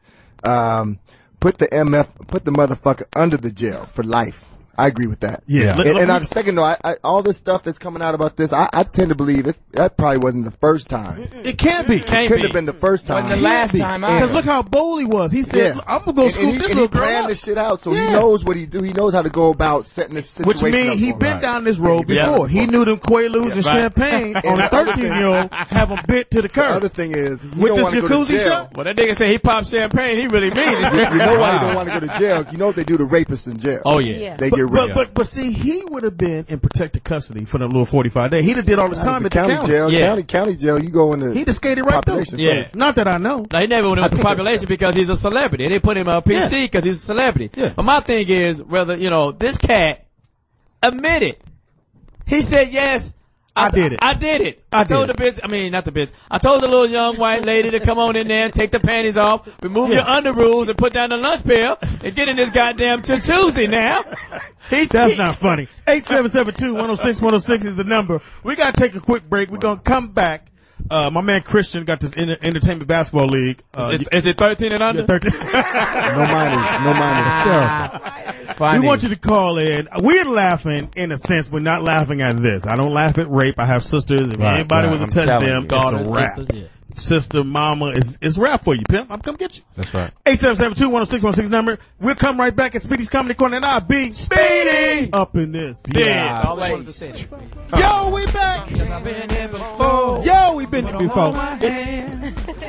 Put the motherfucker under the jail for life. I agree with that. Yeah. And on the second note, all this stuff that's coming out about this, I tend to believe that probably wasn't the first time. It can't be. It couldn't have been the first time. Wasn't the last time. Because look how bold he was. He said, I'm going to go scoop this little girl up. He planned this shit out, so he knows what he do. He knows how to go about setting this situation Which means he been down this road before. He knew them Quaaludes and champagne on a 13-year-old have him bit to the curb. The other thing is, with this jacuzzi show. Well, that nigga said he popped champagne. He really mean it. You know why he don't want to go to jail? You know what they do to rapists in jail? Oh, yeah. They get rid of. But see, he would have been in protected custody for the little 45 days. He'd have did all his time at the county jail. County jail, you go in the He'd have skated right through. Yeah. Not that I know. No, he never went into population because he's a celebrity. They put him on PC because he's a celebrity. Yeah. But my thing is, whether, this cat admitted. He said, yes, I did it. I did it. I told the bitch, not the bitch. I told the little young white lady to come on in there and take the panties off, remove your underoos and put down the lunch pail and get in this goddamn jacuzzi now. That's not funny. 8772-106-106 is the number. We got to take a quick break. We're going to come back. My man Christian got this entertainment basketball league. Is it 13 and under? 13. No minors. We want you to call in. We're laughing in a sense. We're not laughing at this. I don't laugh at rape. I have sisters. If anybody was to touch them, it's a rap. Sister, mama, it's rap for you, pimp. I'm come get you. That's right. 877-210-616 number. We'll come right back at Speedy's Comedy Corner, and I'll be Speedy up in this. Yeah. Yo, we back. Yo, we been here before.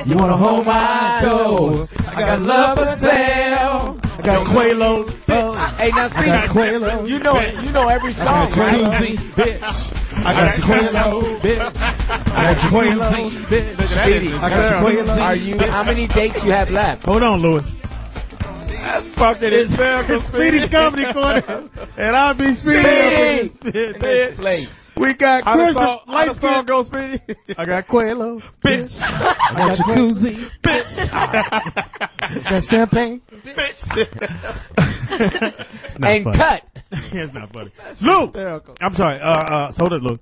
You wanna hold my toes? I got love for sale. I got Quaaludes. Hey, now Speedy, you know every song, right? Bitch. I got Quaaludes, bitch. I got Quaaludes, bitch. Speedy, how many dates you have left? Hold on, Lewis. That's fucking hysterical. Speedy's Comedy Corner, and I'll be Speedy. Bitch. We got Christian. Light skin go, Speedy. I got Quaaludes, bitch. I got jacuzzi, bitch. Got champagne, bitch. It's not and funny. cut. It's not funny. Luke, I'm sorry. So hold it, Luke.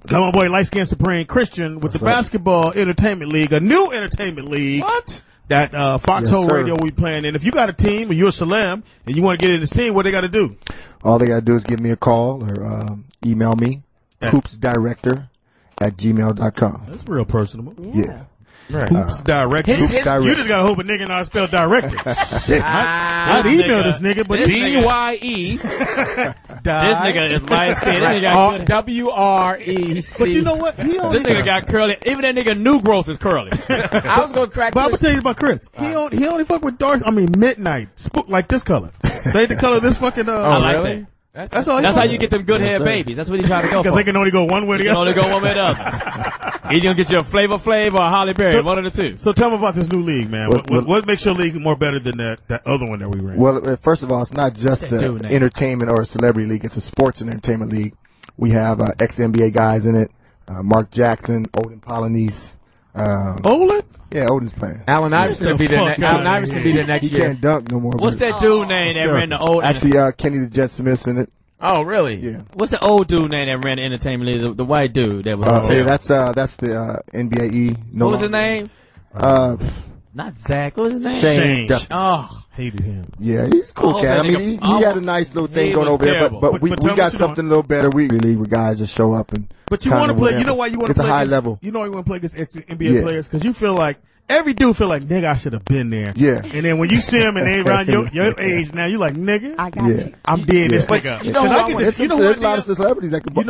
Come on, boy, light skin Supreme Christian with the Basketball Entertainment League, a new entertainment league. What? That Foxhole Radio we playing in. If you got a team or you're a celeb and you want to get in this team, what they got to do? All they got to do is give me a call or email me, hoopsdirector@gmail.com. That's real personable. Yeah. Right. Hoops Director. You just got to hope a nigga not spell director. Shit. I'd email this nigga, but D-Y-E. This nigga is light skinned. W-R-E-C. But you know what? This nigga got curly. Even that nigga new growth is curly. I was going to crack But I'm going to tell you about Chris. He only fuck with dark, midnight. Like this color. They the color of this fucking, I like that. That's all. That's how you get them good hair babies. That's what he's trying to go for. Because they can only go one way or the other. He can only go one way or the other. He's going to get you a Flavor Flav or a Holly Berry, one of the two. So tell me about this new league, man. What makes your league more better than that other one that we ran? Well, first of all, it's not just an entertainment or a celebrity league. It's a sports and entertainment league. We have ex-NBA guys in it. Mark Jackson, Odin Polanese. Olin? Yeah, Odin's playing. Allen Iverson will be the next He year. can't dunk no more. What's that dude name that ran the old? Actually, Kenny the Jet Smith's in it. Oh, really? Yeah. What's the old dude name that ran the entertainment league? The white dude that was. That's the NBA. What was his name? Not Zach. What was his name? Shane. Oh, hated him. Yeah, he's a cool cat. I mean, he had a nice little thing going over there, but we got something a little better. We league where guys just show up and. But you want to play. You know why you want to play? It's a high level. You know why you want to play against NBA players because you feel like every dude feel like, nigga, I should have been there. Yeah. And then when you see them and they around your age now, you like, nigga, I got you. I'm dead this nigga. You know who There's a lot of celebrities that could go.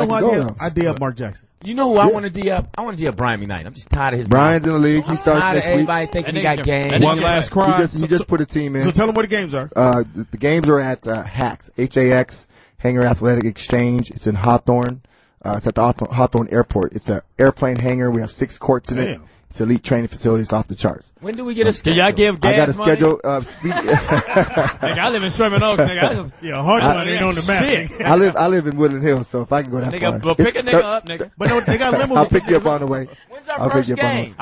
I did up Mark Jackson. You know who I want to D up? I want to D up Brian McKnight. I'm just tired of his. Brian's in the league. He starts tired next of week. everybody thinking he got game. One last cry. He just put a team in. So tell them where the games are. The games are at HAX, HAX, Hangar Athletic Exchange. It's in Hawthorne. It's at the Hawthorne Airport. It's an airplane hangar. We have 6 courts in it. It's elite training facilities off the charts. When do we get a schedule? Can y'all give gas I got a money? schedule. Nigga, I live in Sherman Oaks, nigga. Hawthorne ain't on the map. Shit. I live in Woodland Hills, so if I can go that far. Well, pick a nigga up, nigga. But no, they got limousines. I'll pick you up on the way. When's our first game?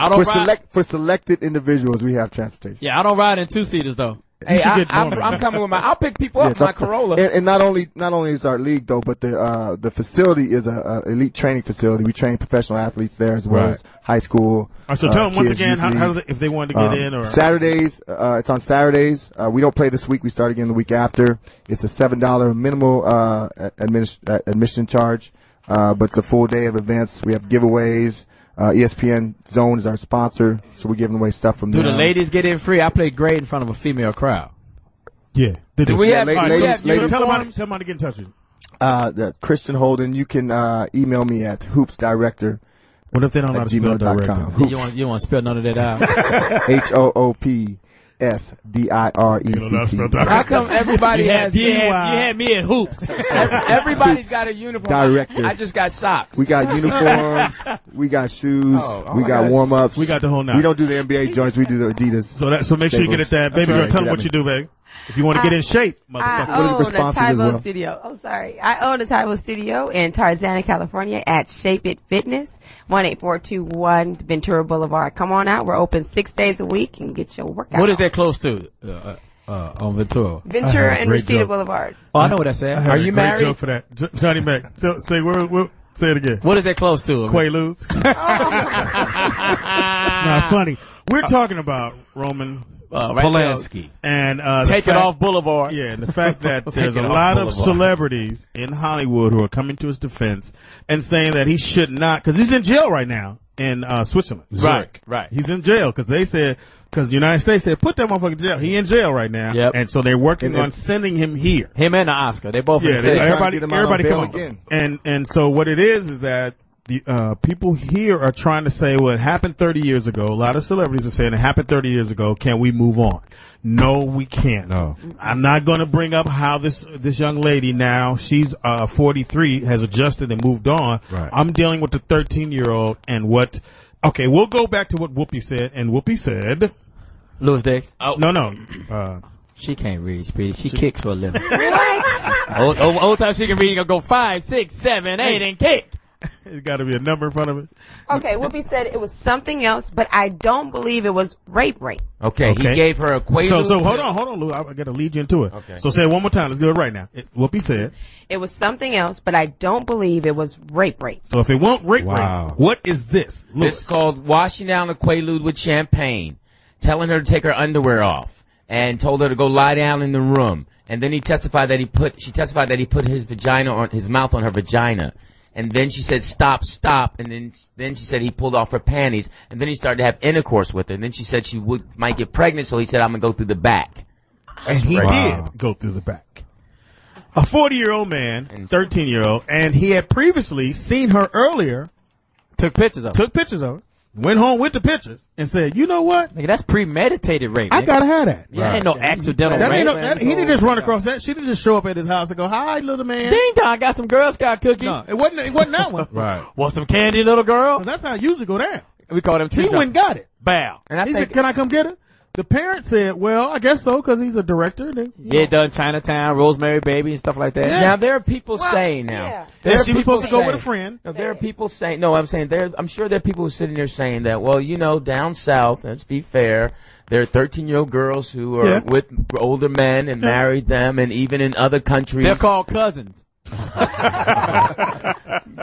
For selected individuals, we have transportation. Yeah, I don't ride in 2-seaters though. Hey, I'm coming with my. I'll pick people up my Corolla. And not only is our league though, but the facility is a elite training facility. We train professional athletes there as well as high school. So tell them once again how if they wanted to get in or Saturdays. It's on Saturdays. We don't play this week. We start again the week after. It's a $7 minimal admission charge, but it's a full day of events. We have giveaways. ESPN Zone is our sponsor, so we're giving away stuff from them. Do the ladies get in free? I play great in front of a female crowd. Yeah. Do we have ladies? Tell them how to get in touch with you. The Christian Holden, you can email me at hoopsdirector. What if they don't know how to spell director? You want to spell none of that out? HOOPSDIRECT. How come everybody has? You had me at hoops. Everybody's got a uniform. Director. I just got socks. We got uniforms. We got shoes. We got warm ups. We got the whole night. We don't do the NBA joints. We do the Adidas. So make sure you get at that. Baby girl, tell them what you do, baby. If you want to get in shape, I own a Tybo studio. Oh, sorry. I own a Tybo studio in Tarzana, California at Shape It Fitness, 18421 Ventura Boulevard. Come on out. We're open 6 days a week and get your workout. What is that close to on Ventura? Ventura and Reseda Boulevard. Oh, I know what that's at. Are you married? Great joke for that. Johnny Mack. Say it again. What is that close to? Quaaludes. It's not funny. We're talking about Roman Polanski and taking off Boulevard. Yeah, and the fact that there's a lot of celebrities in Hollywood who are coming to his defense and saying that he should not, because he's in jail right now in Switzerland. Right. He's in jail because the United States said put that motherfucker in jail. He in jail right now, and so they're working on sending him here. Him and the Oscar, they both. Everybody come again. And so what it is that the people here are trying to say, well, it happened 30 years ago. A lot of celebrities are saying it happened 30 years ago. Can we move on? No, we can't. No. I'm not going to bring up how this young lady now, she's 43, has adjusted and moved on. Right. I'm dealing with the 13-year-old and what. Okay, we'll go back to what Whoopi said. And Whoopi said, Louis Dix. Oh no. She can't read, Speedy. She kicks for a living. What? Old time she can read, you go 5, 6, 7, 8, and kick. It's got to be a number in front of it. Okay, Whoopi said it was something else, but I don't believe it was rape. Okay, he gave her a Quaalude. So hold on, Lou. I got to lead you into it. Okay. So say it one more time. Let's do it right now. Whoopi said it was something else, but I don't believe it was rape. So if it won't rape, what is this? This is called washing down a Quaalude with champagne, telling her to take her underwear off, and told her to go lie down in the room. And then she testified that he put his mouth on her vagina. And then she said, stop. And then she said he pulled off her panties. And then he started to have intercourse with her. And then she said she might get pregnant, so he said, I'm going to go through the back. And he did go through the back. A 40-year-old man, 13-year-old, and he had previously seen her earlier. Took pictures of her. Went home with the pictures and said, you know what? Nigga, that's premeditated rape. I gotta have that. Yeah, ain't no accidental rape. He didn't just run across that. She didn't just show up at his house and go, hi, little man. Ding dong, got some Girl Scout cookies. No, it wasn't that one. Right. Want some candy, little girl? That's how it usually go down. We call them He went and got it. Bow. And he said, can I come get her? The parents said, well, I guess so, because he's a director. Yeah, done Chinatown, Rosemary Baby, and stuff like that. Yeah. Now, there are people saying that she was supposed to go with a friend. There are people saying, I'm sure there are people who are sitting there saying that, well, down south, let's be fair, there are 13-year-old girls who are with older men and married them, and even in other countries. They're called cousins.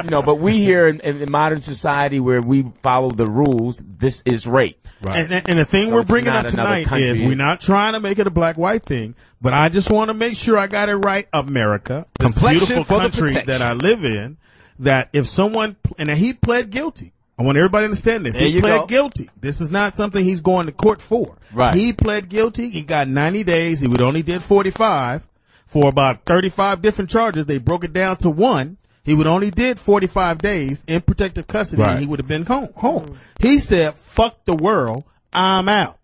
But we here in modern society where we follow the rules, this is rape. Right. And the thing we're bringing up tonight is we're not trying to make it a black-white thing, but I just want to make sure I got it right, America, this beautiful country that I live in, that if someone, and he pled guilty, I want everybody to understand this. There He you pled go. guilty. This is not something he's going to court for. Right. He pled guilty. He got 90 days. He would only did 45 for about 35 different charges. They broke it down to one. He would only did 45 days in protective custody, and he would have been home. He said, fuck the world. I'm out.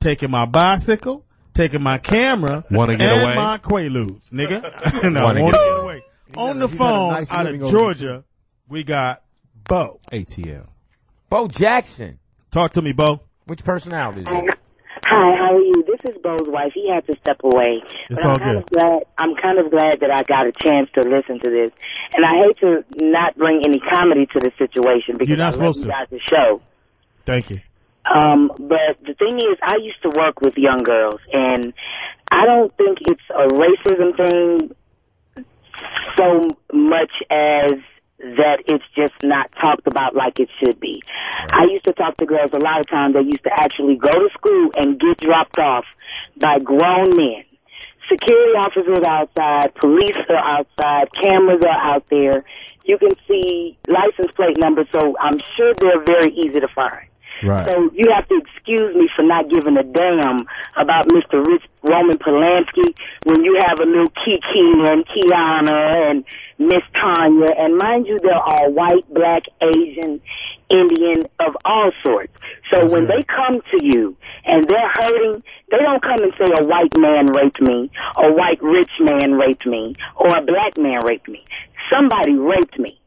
Taking my bicycle, taking my camera, Wanna get and away? my Quaaludes, nigga. No, Wanna want get to get away. On the phone nice out living of over Georgia, we got Bo. ATL. Bo Jackson. Talk to me, Bo. Which personality is it? Hi, how are you? This is Bo's wife. He had to step away. It's but all I'm kind of glad that I got a chance to listen to this. And I hate to not bring any comedy to the situation because You're not I love supposed you to. guys' show. Thank you. But the thing is, I used to work with young girls, and I don't think it's a racism thing so much as that it's just not talked about like it should be. I used to talk to girls a lot of times that used to actually go to school and get dropped off by grown men. Security officers are outside, police are outside, cameras are out there. You can see license plate numbers, so I'm sure they're very easy to find. Right. So you have to excuse me for not giving a damn about Mr. Roman Polanski when you have a little Kiki and Kiana and Miss Tanya. And mind you, they're all white, black, Asian, Indian, of all sorts. So when they come to you and they're hurting, they don't come and say a white man raped me, or a white rich man raped me, or a black man raped me. Somebody raped me.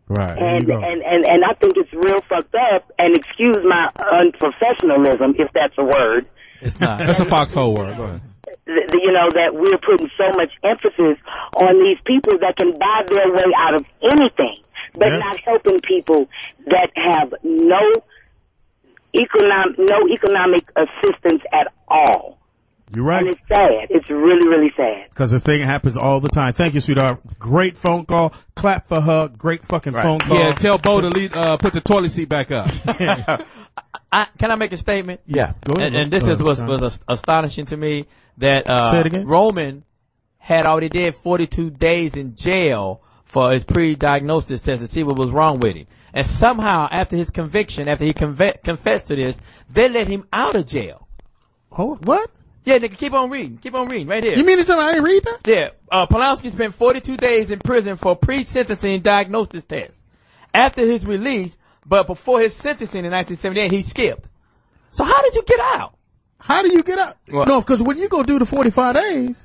Right. And I think it's real fucked up, and excuse my unprofessionalism, if that's a word. It's not. That's a foxhole word. Go ahead. You know, that we're putting so much emphasis on these people that can buy their way out of anything, but not helping people that have no economic assistance at all. You're right. And it's sad. It's really, really sad. Because this thing happens all the time. Thank you, sweetheart. Great phone call. Clap for her. Great fucking phone call. Yeah, tell Bo to put the toilet seat back up. Can I make a statement? Yeah. Go ahead. And this was astonishing to me that Say it again? Roman had already did 42 days in jail for his pre-diagnosis test to see what was wrong with him. And somehow, after his conviction, after he confessed to this, they let him out of jail. Oh, what? Yeah, nigga, keep on reading. Keep on reading, right here. You mean to tell me I didn't read that? Yeah. Polanski spent 42 days in prison for pre-sentencing diagnosis test. After his release, but before his sentencing in 1978, he skipped. So how did you get out? How do you get out? Well, no, because when you go do the 45 days,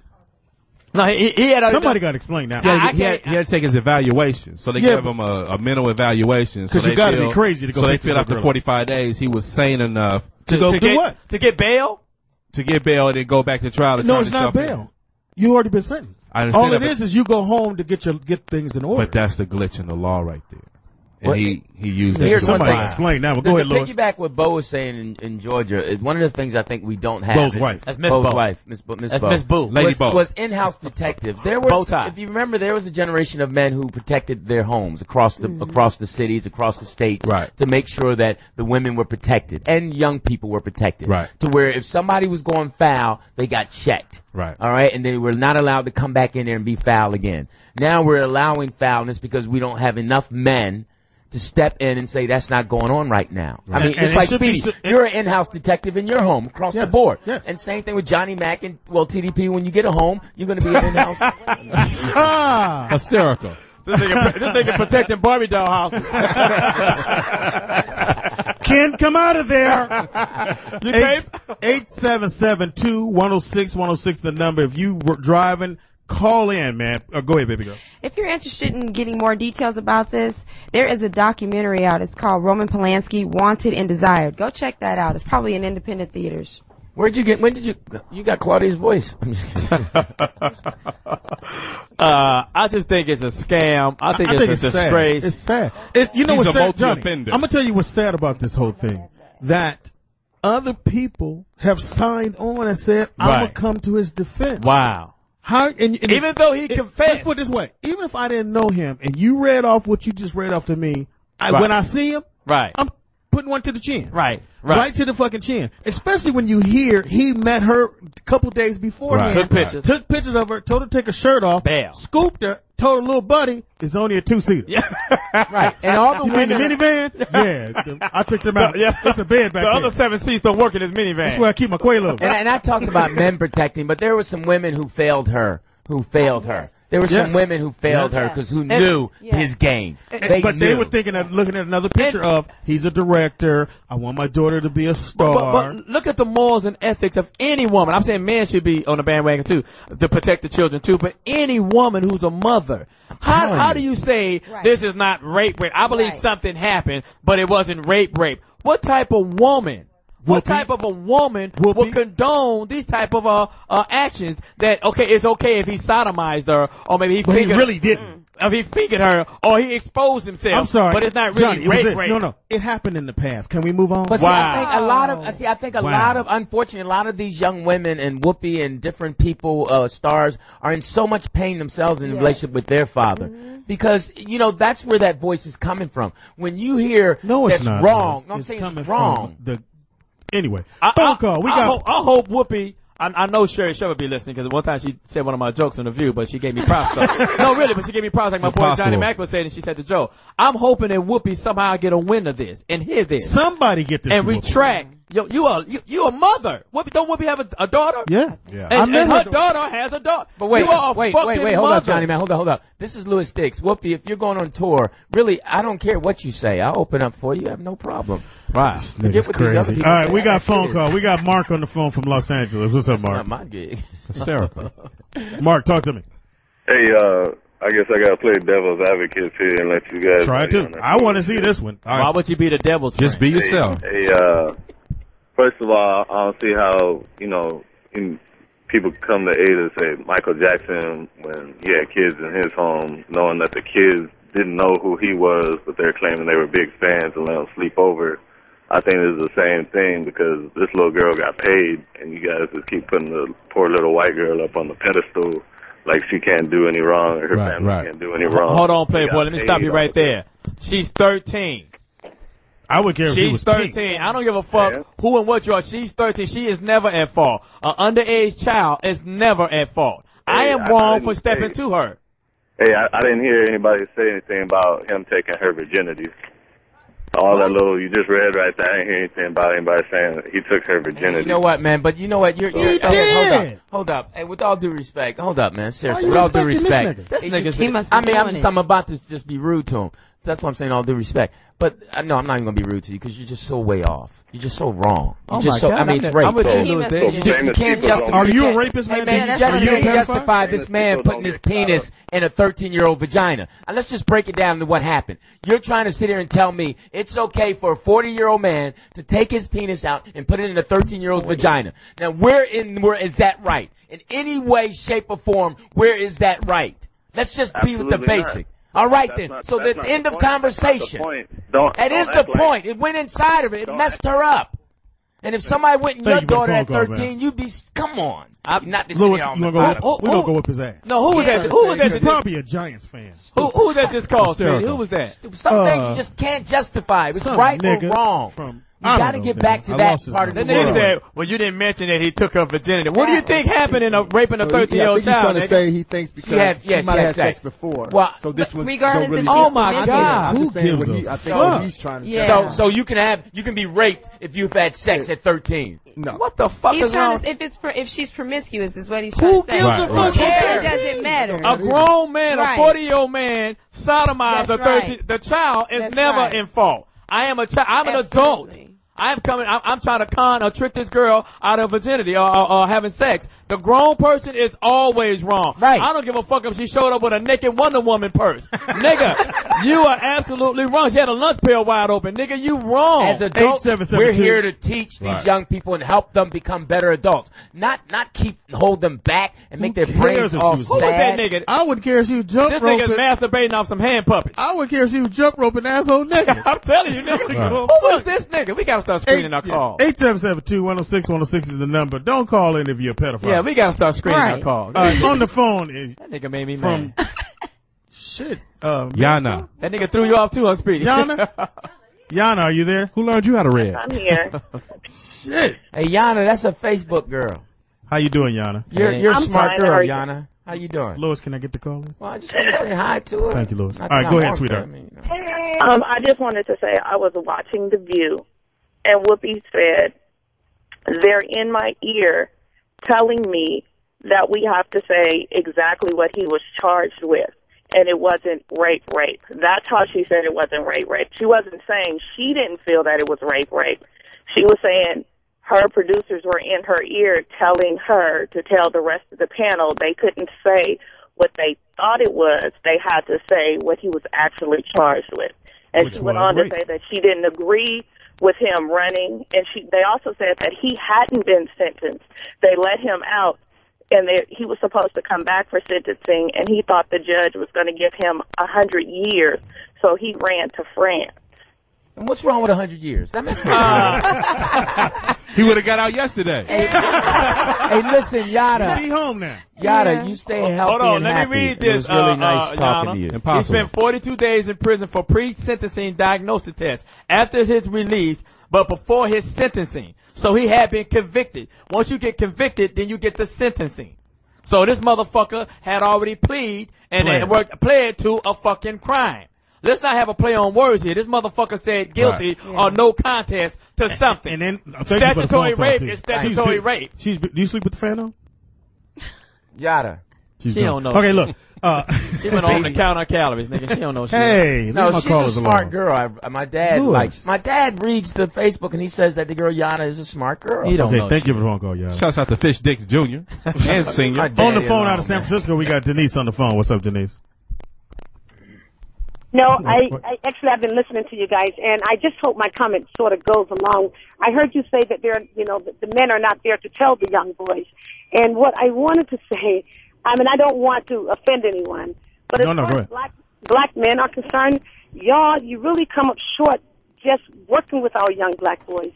no, he had already somebody done- got to explain that. He had to take his evaluation. So they gave him a mental evaluation. Because you got to be crazy to go So they pick this feel up after early. 45 days, he was sane enough To go do get, what? To get bail? to get bail and then go back to trial. And No, turn it's not himself in. bail. You already been sentenced. I understand All that, it is you go home to get things in order. But that's the glitch in the law right there. And What? he used Here's that. one Somebody thing. explain that. Well, go ahead, To Lois. piggyback what Bo was saying in Georgia, is one of the things I think we don't have. Bo's is- wife. That's Miss Bo's Bo. wife. Miss Bo. That's Miss Boo. Lady Bo. Was in-house detectives. There Bow was, tie. if you remember, there was a generation of men who protected their homes across the cities, across the states, Right. to make sure that the women were protected and young people were protected. Right. To where if somebody was going foul, they got checked. Right. All right, and they were not allowed to come back in there and be foul again. Now we're allowing foulness because we don't have enough men to step in and say that's not going on right now. Right. I mean, And it's it like should be Speedy. You're an in-house detective in your home across the Yes, board. yes. And same thing with Johnny Mack and, well, TDP. When you get a home, you're going to be an in-house. Ah! Hysterical. This nigga protecting Barbie doll houses. Ken, come out of there. You babe? 877-2-106-106, the number. If you were driving, call in, man. Go ahead, baby girl. If you're interested in getting more details about this, there is a documentary out. It's called Roman Polanski, Wanted and Desired. Go check that out. It's probably in independent theaters. When did you got Claudia's voice? I'm just kidding. I just think it's a scam. I think it's a disgrace. It's sad. You know He's what's a sad, Johnny? multi-offender. I'm gonna tell you what's sad about this whole thing. That other people have signed on and said, "I'm gonna Right. come to his defense." Wow. How? And Even though he confessed. Let's put it this way: even if I didn't know him, and you read off what you just read off to me, Right. when I see him, Right. I'm putting one to the chin. Right. Right to the fucking chin. Especially when you hear he met her a couple days before. Right. Took pictures. Took pictures of her, told her to take her shirt off, Bam. scooped her, told a little buddy it's only a 2-seater. Yeah. Right. And all the women. women. The minivan? Yeah. I took them out. Yeah. It's a bed back there. The other 7 seats don't work in his minivan. That's where I keep my Quaalude. And I talked about men protecting, but there were some women who failed her. There were some women who failed her because who knew his game. They were thinking of looking at another picture of he's a director. I want my daughter to be a star. But look at the morals and ethics of any woman. I'm saying men should be on the bandwagon too to protect the children too. But any woman who's a mother, how do you say this is not rape? I believe something happened, but it wasn't rape. What type of woman? What type of a woman will condone these type of actions that, okay, it's okay if he sodomized her, or maybe he really didn't. If he fingered her, or he exposed himself. I'm sorry. But it's not really Johnny, rape. No. It happened in the past. Can we move on? But I think a lot of, unfortunately, a lot of these young women and Whoopi and different people, stars, are in so much pain themselves in relationship with their father. Because, that's where that voice is coming from. When you hear it's that's not, wrong, it's I'm saying coming it's wrong. From Anyway, phone call. I hope Whoopi. I know Sherry Shepherd will be listening because one time she said one of my jokes on The View, but she gave me props. No, really, but she gave me props like my boy Johnny Mack was saying, and she said to Joe, I'm hoping that Whoopi somehow get a win of this and hear this. Somebody get this and retract. You a mother. Don't Whoopi have a daughter? Yeah. And her daughter has a daughter. But wait, hold up, Johnny man, hold up. This is Louis Dix. Whoopi, if you're going on tour, really, I don't care what you say. I'll open up for you. I have no problem. Right. This nigga's crazy. All right, we got phone call. We got Mark on the phone from Los Angeles. What's up, Mark? That's not my gig. Hysterical. Mark, talk to me. Hey, I guess I gotta play devil's advocate here and let you guys try to. I want to see this one. Why would you be the devil's friend? Just be yourself. Hey, first of all, I don't see how people come to aid and say Michael Jackson when he had kids in his home, knowing that the kids didn't know who he was, but they're claiming they were big fans and let him sleep over. I think it's the same thing because this little girl got paid, and you guys just keep putting the poor little white girl up on the pedestal like she can't do any wrong, or her family can't do any wrong. Hold on, Playboy. Let me stop you right there. She's 13. I would care if she was 13. pink. I don't give a fuck who and what you are. She's 13. She is never at fault. An underage child is never at fault. I am wrong for stepping to her. Hey, I didn't hear anybody say anything about him taking her virginity. All that little you just read right there, I didn't hear anything about anybody saying he took her virginity. You know what, man? But you know what? You're hold up. Hey, with all due respect, hold up, man. Seriously, with all due respect, this nigga's. He must. I'm about to just be rude to him. So that's why I'm saying all due respect. But no, I'm not even gonna be rude to you because you're just so way off. You're just so wrong. You're just so. I mean, it's rape. You can't justify. Are you a rapist, man? You can't justify this man putting his penis in a 13-year-old vagina. And let's just break it down to what happened. You're trying to sit here and tell me it's okay for a 40-year-old man to take his penis out and put it in a 13-year-old's vagina. Now, where is that right? In any way, shape, or form, where is that right? Let's just be with the basic. All right, then. So the end of conversation. That is the point. It went inside of it. It messed her up. And if somebody went in your daughter at 13, you'd be, come on. I'm not this Louis, we're gonna go whip his ass. No, who was that? Who was that? He's probably a Giants fan. Who was that just called, Speedy? Who was that? Some things you just can't justify. It's right or wrong. You got to get back to that part of the world. They said, well, you didn't mention that he took her virginity. What do you think happened in raping a 13-year-old child? He's trying to say he thinks because she might have had sex before. Well, so this was regardless really. Oh my God! Who gives a I think what he's trying to say. So you can be raped if you've had sex at 13. No. What the fuck is wrong? If she's promiscuous, is what he's trying to say. Who gives a fuck? It doesn't matter. A grown man, a 40-year-old man, sodomized a 13. The child is never in fault. I am a child. I'm an adult. I'm trying to con or trick this girl out of virginity or having sex. The grown person is always wrong. Right. I don't give a fuck if she showed up with a naked Wonder Woman purse. Nigga, you are absolutely wrong. She had a lunch pail wide open. Nigga, you wrong. As adults, we're here to teach these young people and help them become better adults. Not hold them back and make their brains all sad. Who was that nigga? I wouldn't care if she was jump roping. This nigga's masturbating off some hand puppets. I wouldn't care if she was jump roping asshole nigga. I'm telling you, nigga. Right. Who was this nigga? We gotta start screening our calls. 877-2-106-106 is the number. Don't call in if you're a pedophile. Yeah, we gotta start screening our calls. On the phone is that nigga made me mad. Shit. Yana. That nigga threw you off too, on Speedy. Yana? Yana, are you there? Who learned you how to read? I'm here. Shit. Hey, Yana, that's a Facebook girl. How you doing, Yana? You're a I'm smart fine. girl, How are you? Yana. How you doing? Lois, can I get the call in? Well, I just want to say hi to her. Thank you, Lois. Not All right, that go I ahead, want sweetheart. her, I mean, I just wanted to say I was watching The View, and Whoopi said, they're in my ear telling me that we have to say exactly what he was charged with, and it wasn't rape. That's how she said it wasn't rape. She wasn't saying she didn't feel that it was rape. She was saying her producers were in her ear telling her to tell the rest of the panel they couldn't say what they thought it was. They had to say what he was actually charged with. And she went on to say that she didn't agree with him running, and they also said that he hadn't been sentenced. They let him out, and he was supposed to come back for sentencing, and he thought the judge was going to give him 100 years, so he ran to France. And what's wrong with 100 years? That makes He would have got out yesterday. Hey, listen, Yada. Be home now. Yada, you stay healthy Hold on, and let happy. me read this. It was really nice talking to you. He spent 42 days in prison for pre-sentencing diagnosis test after his release, but before his sentencing. So he had been convicted. Once you get convicted, then you get the sentencing. So this motherfucker had already pled pled to a fucking crime. Let's not have a play on words here. This motherfucker said guilty or no contest to something. And then statutory rape is statutory rape. Do you sleep with the fan on? Yada. She don't know. Okay, look. She went home to count her calories, nigga. She don't know shit. Hey, no, she's a smart girl. My dad reads the Facebook and he says that the girl Yada is a smart girl. He don't know. Thank you for the phone call, Yada. Shouts out to Fish Dix Jr. and Senior. On the phone out of San Francisco, we got Denise on the phone. What's up, Denise? No, I've been listening to you guys, and I just hope my comment sort of goes along. I heard you say that the men are not there to tell the young boys. And what I wanted to say, I mean, I don't want to offend anyone, but as far as black men are concerned, you really come up short just working with our young black boys.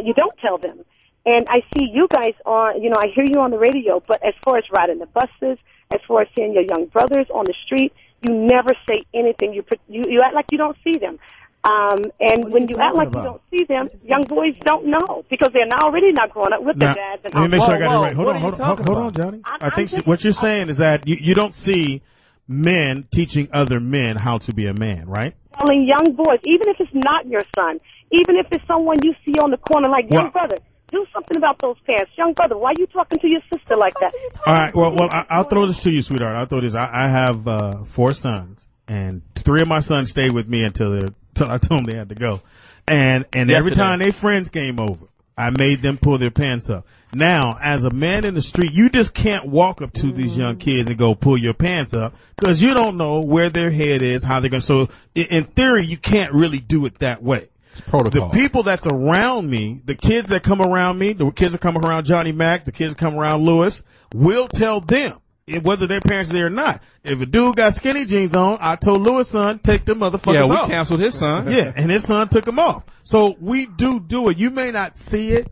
You don't tell them. And I see you guys I hear you on the radio, but as far as riding the buses, as far as seeing your young brothers on the street, you never say anything. You act like you don't see them. And when you act like you don't see them, young boys don't know because they're already not growing up with their dads. And let me make sure I got it right. Hold on, Johnny. I think what you're saying is that you don't see men teaching other men how to be a man, right? Telling young boys, even if it's not your son, even if it's someone you see on the corner, like young brother, do something about those pants. Young brother, why are you talking to your sister like that? All right. Well, I'll throw this to you, sweetheart. I'll throw this. I have 4 sons, and 3 of my sons stayed with me until I told them they had to go. And every time their friends came over, I made them pull their pants up. Now, as a man in the street, you just can't walk up to these young kids and go pull your pants up because you don't know where their head is, how they're going to. So, in theory, you can't really do it that way. Protocol. The people that's around me, the kids that come around me, the kids that come around Johnny Mack, the kids that come around Lewis, will tell them whether their parents are there or not. If a dude got skinny jeans on, I told Lewis' son, take them motherfuckers off. Yeah, we canceled his son. Yeah, and his son took them off. So we do it. You may not see it,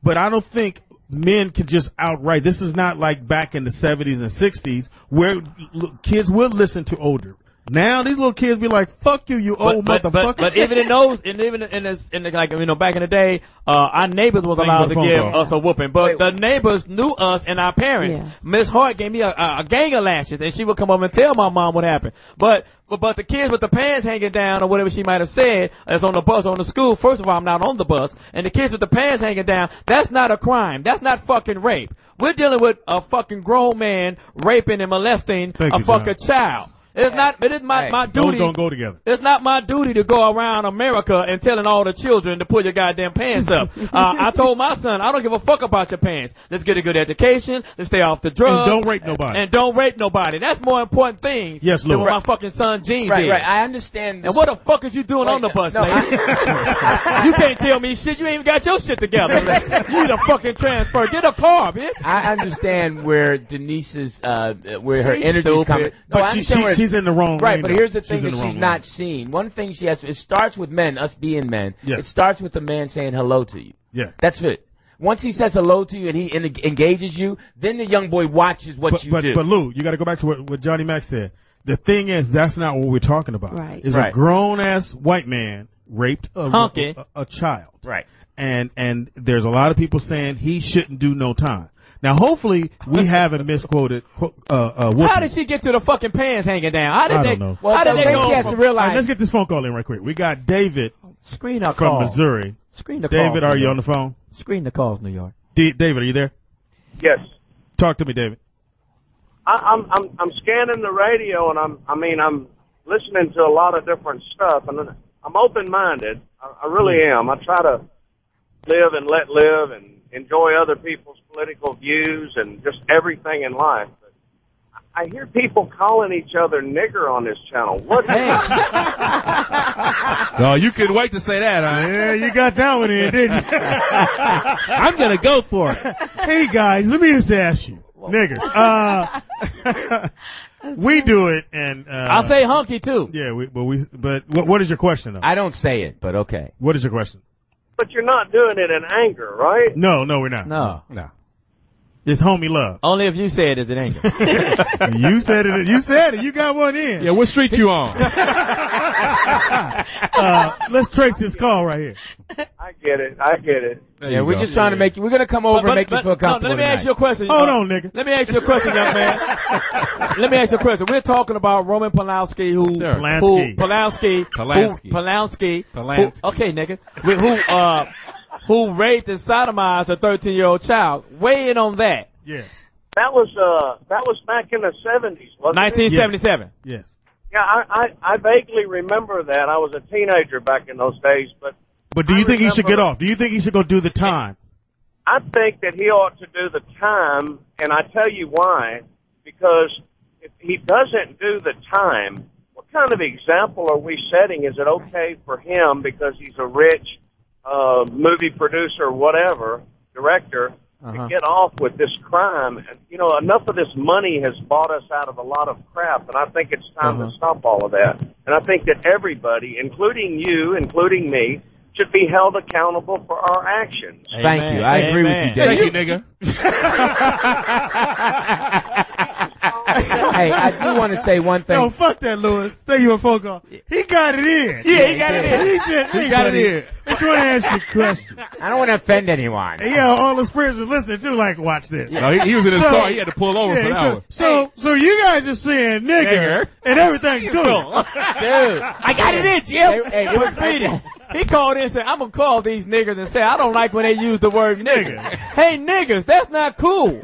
but I don't think men can just outright. This is not like back in the 70s and 60s where kids will listen to older. Now these little kids be like, "Fuck you, you old motherfucker." But even in those, and even in the back in the day, our neighbors was allowed to give us a whooping. But the neighbors knew us and our parents. Miss Hart gave me a gang of lashes, and she would come up and tell my mom what happened. But the kids with the pants hanging down or whatever she might have said that's on the bus on the school. First of all, I'm not on the bus, and the kids with the pants hanging down. That's not a crime. That's not fucking rape. We're dealing with a fucking grown man raping and molesting a fucking child. It's not. It is my duty. Those don't go together. It's not my duty to go around America and telling all the children to pull your goddamn pants up. I told my son, I don't give a fuck about your pants. Let's get a good education. Let's stay off the drugs. And don't rape nobody. And don't rape nobody. That's more important things than what my fucking son Gene did. Right. I understand. And what the fuck is you doing on the bus, lady? You can't tell me shit. You ain't even got your shit together. You need a fucking transfer. Get a car, bitch. I understand where Denise's, where her energy's coming. No, but she's in the wrong right, lane, but though. here's the thing She's that in the she's wrong not seeing. One thing she has, it starts with men, us being men. Yes. It starts with the man saying hello to you. Yeah. That's it. Once he says hello to you and he engages you, then the young boy watches what you do. But Lou, you got to go back to what Johnny Mack said. The thing is, that's not what we're talking about. Right. Is a grown-ass white man raped a child. Right. And there's a lot of people saying he shouldn't do no time. Now, hopefully, we haven't misquoted. Whoopi. How did she get to the fucking pants hanging down? How did I they? don't know. Well, how did they go? She has to realize. All right, let's get this phone call in right quick. We got David Screen our from call. Missouri. Screen the David, calls, are New you York. on the phone? Screen the calls, New York. David, are you there? Yes. Talk to me, David. I'm scanning the radio, and I'm listening to a lot of different stuff, and I'm open-minded. I really am. I try to live and let live and enjoy other people's political views and just everything in life. But I hear people calling each other nigger on this channel. What? Oh, you couldn't wait to say that, huh? Yeah, you got that one in, didn't you? I'm gonna go for it. Hey, guys, let me just ask you. Niggers. We do it, and I'll say hunky too. Yeah, but what is your question though? I don't say it, but okay. What is your question? But you're not doing it in anger, right? No, we're not. No. It's homie love. Only if you say it is an anger. You said it. You said it. You got one in. Yeah, what street you on? Let's trace this call right here. I get it. Yeah, we're just trying to make you. We're gonna come over and make you feel comfortable. Let me ask you a question. Hold on, nigga. Let me ask you a question, young man. Let me ask you a question. We're talking about Roman Polanski, Polanski. Okay, nigga. Who raped and sodomized a 13-year-old child. Weigh in on that. Yes. That was back in the 70s, wasn't 1977. Yes. Yeah, I vaguely remember that. I was a teenager back in those days, but do you think he should get off? Do you think he should go do the time? I think that he ought to do the time, and I tell you why. Because if he doesn't do the time, what kind of example are we setting? Is it okay for him because he's a rich movie producer, whatever, director, to get off with this crime? And, enough of this money has bought us out of a lot of crap, and I think it's time to stop all of that. And I think that everybody, including you, including me, should be held accountable for our actions. Thank you. I agree with you, Dave. Thank you, nigga. Hey, I do want to say one thing. No, fuck that, Lewis. Thank you for a phone call. He got it in. Yeah, he got it in. He got it in. I just want to ask you a question. I don't want to offend anyone. Yeah, all his friends was listening too. Like, watch this. No, he was in his car. He had to pull over for that one. So you guys are saying nigger, and everything's cool. Dude, I got it in, Jim. Hey, it was Speedy. He called in and said, I'm going to call these niggers and say, I don't like when they use the word nigger. Hey, niggers, that's not cool.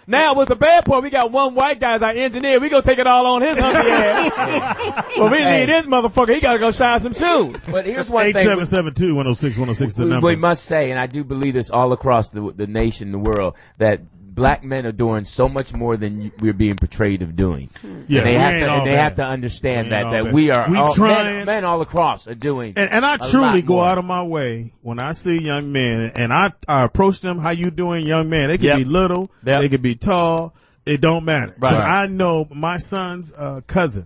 Now, with the bad part, we got one white guy as our engineer. We going to take it all on his hunky ass. Well, we need this motherfucker. He got to go shine some shoes. But here's one thing. 8772-106-106 the number. We must say, and I do believe this all across the nation, the world, that black men are doing so much more than we're being portrayed of doing. Yeah, and they have to understand that we are men all across are doing. And I truly go out of my way when I see young men, and I approach them, how you doing, young man? They could be little, they could be tall, it don't matter. Because I know my son's cousin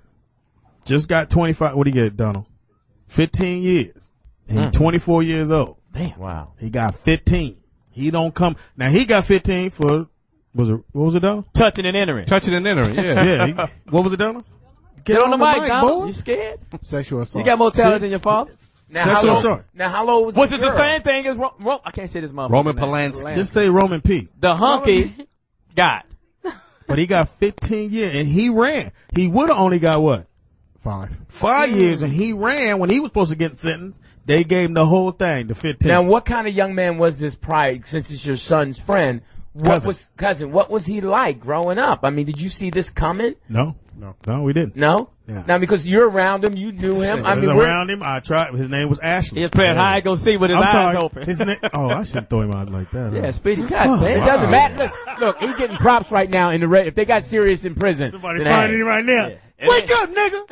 just got 25, what do you get, Donald? 15 years. He's 24 years old. Damn. Wow. He got 15. He don't come. Now, he got 15 for... what was it, Donald? Touching and entering, yeah. What was it, Donald? Get on the mic, Donald. You scared? Sexual assault. You got more talent than your father? Now, how low was it the same thing as I can't say this motherfucker. Roman Polanski. Just say Roman P. The hunky got. But he got 15 years, and he ran. He would have only got what? 5 years, and he ran when he was supposed to get sentenced. They gave him the whole thing to 15. Now, what kind of young man was this prior, since it's your son's friend? What was he like growing up? I mean, did you see this coming? No, we didn't. No? Yeah. Now, because you're around him, you knew him. I mean, around him, I tried. His name was Ashley. He was playing hide and go see with his eyes open. I shouldn't throw him out like that. Yeah, Speedy. God, it doesn't matter. Listen, look, he's getting props right now in the red. If they got serious in prison, somebody finding him right now. Yeah. Wake up, nigga!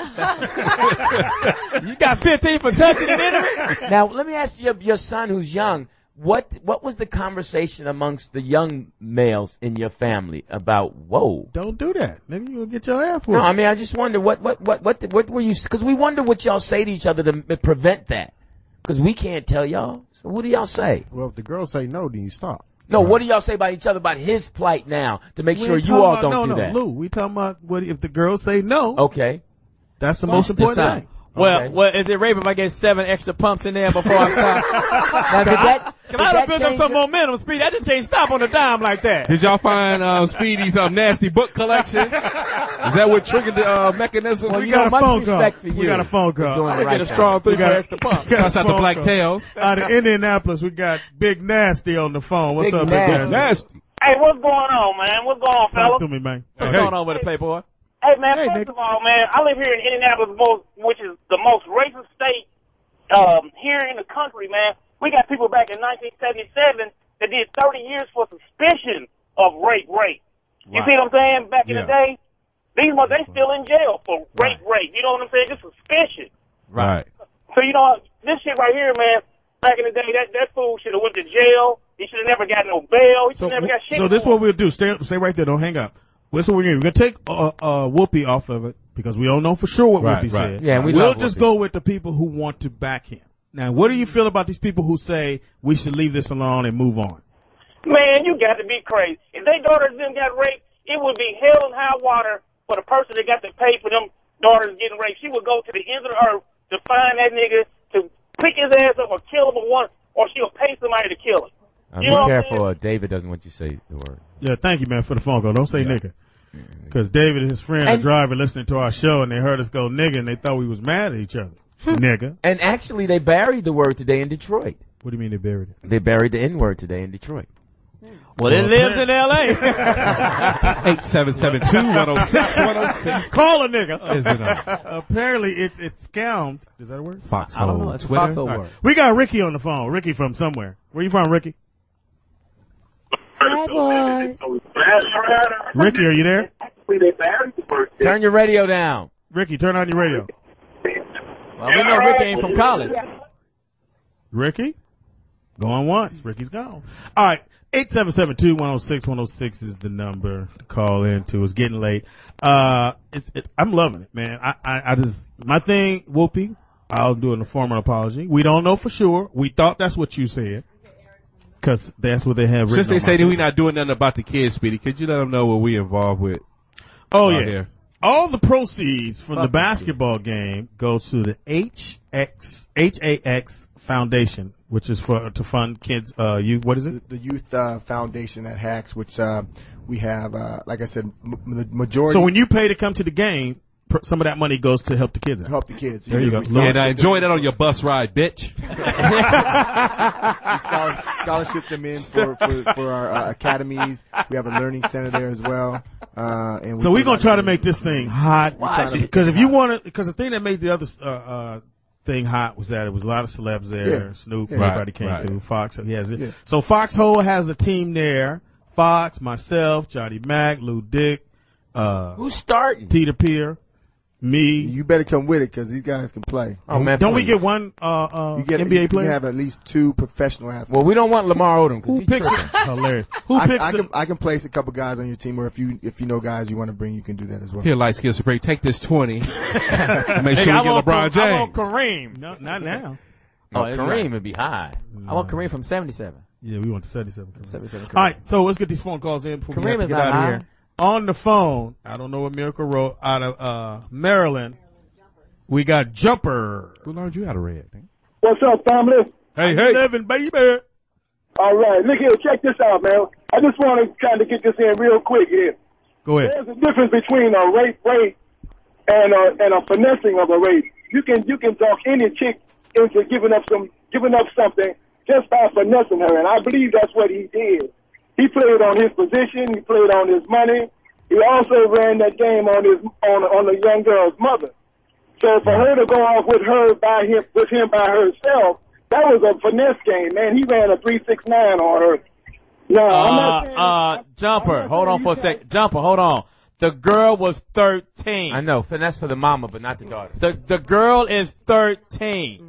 You got 15 for touching and entering? Now, let me ask you, your son who's young, what was the conversation amongst the young males in your family about, whoa? Don't do that. Nigga, you'll get your ass whooped. No, I mean, I just wonder, what were you, because we wonder what y'all say to each other to prevent that. Because we can't tell y'all. So what do y'all say? Well, if the girls say no, then you stop. No, what do y'all say about each other about his plight now to make sure you all don't do that? Lou, we talking about what if the girls say no. Okay. That's the most important thing. Well, is it rape if I get 7 extra pumps in there before I stop? Can I build up some momentum, Speedy? I just can't stop on a dime like that. Did y'all find Speedy's nasty book collection? Is that what triggered the mechanism? Well, we got a phone call. We got a phone call. I get a strong 3 for extra pumps. Shouts out to Black Tails. Out of Indianapolis, we got Big Nasty on the phone. What's up, Big Nasty? Hey, what's going on, man? What's going on, Talk fellas? to me, man. What's going on with it, Playboy? Hey, man, first of all, man, I live here in Indianapolis, which is the most racist state here in the country, man. We got people back in 1977 that did 30 years for suspicion of rape. You see what I'm saying? Back in the day, they still in jail for rape. You know what I'm saying? Just suspicion. Right. So, you know, this shit right here, man, back in the day, that fool should have went to jail. He should have never got no bail. He should have never got shit. So this is what we'll do. Stay right there. Don't hang up. This is what we're going to take Whoopi off of it because we don't know for sure what Whoopi said. Yeah, we'll just go with the people who want to back him. Now, what do you feel about these people who say we should leave this alone and move on? Man, you got to be crazy. If their daughters didn't get raped, it would be hell and high water for the person that got to pay for them daughters getting raped. She would go to the end of the earth to find that nigga, to pick his ass up or kill him or she'll pay somebody to kill him. Be careful, David doesn't want you to say the word. Yeah, thank you, man, for the phone call. Don't say nigga. Because David and his friend are driving, listening to our show, and they heard us go nigga, and they thought we was mad at each other. Nigga. And actually, they buried the word today in Detroit. What do you mean they buried it? They buried the N-word today in Detroit. Well, it lives in L.A. 877-2-106-106. Call a nigga. Is it apparently, it's scammed. Is that a word? Foxhole. I don't know. It's Twitter. a foxhole word. We got Ricky on the phone. Ricky from somewhere. Where you from, Ricky? Hi, boy. Ricky, are you there? Turn your radio down. Ricky, turn on your radio. Well, we know Ricky ain't from college. Ricky? Going once. Ricky's gone. All right. 877-2-106-106 is the number to call into. It's getting late. I'm loving it, man. I just, my thing, Whoopi, I'll do an formal apology. We don't know for sure. We thought that's what you said. Because that's what they have written. Since they say that we're not doing nothing about the kids, Speedy, could you let them know what we involved with? Oh, yeah. Here? All the proceeds from the basketball game goes to the HAX Foundation, which is to fund kids, youth. What is it? The Youth Foundation at HAX, which we have, like I said, the majority. So when you pay to come to the game, some of that money goes to help the kids out. Help the kids. There you go. And enjoy that on your bus ride, bitch. We scholarship them in for our academies. We have a learning center there as well. And so we're going to try to make this thing hot. Because if you want to, because the thing that made the other thing hot was that it was a lot of celebs there. Yeah. Snoop, Yeah. everybody came through. Fox, he has it. Yeah. So Foxhole has a team there. Fox, myself, Johnny Mack, Lou Dick. Who's starting? TDP. Me. You better come with it because these guys can play. Oh, man, don't we please. get one NBA player? You have at least 2 professional athletes. Well, we don't want Lamar Odom. Who picks it? Hilarious. Who picks I can place a couple guys on your team, or if you know guys you want to bring, you can do that as well. Here, light skin spray. Take this 20. Make sure we get LeBron James. I want Kareem. No, not now. Oh, Kareem would be high. I want Kareem from 77. Yeah, we want the 77. 77 Kareem. All right, so let's get these phone calls in before we have Kareem to is get not out of high. here. On the phone, I don't know what Miracle wrote, out of Maryland, we got Jumper. Who learned you how to read? What's up, family? Hey, living, baby. All right, look here, check this out, man. I just want to kind of get this in real quick here. Go ahead. There's a difference between a rape and a finessing of a rape. You can talk any chick into giving up something just by finessing her, and I believe that's what he did. He played on his position. He played on his money. He also ran that game on the young girl's mother. So for her to go off with him by herself, that was a finesse game, man. He ran a 3.69 on her. No, I'm not saying, Jumper, hold on for a second. Jumper, hold on. The girl was 13. I know, finesse for the mama, but not the daughter. The girl is 13.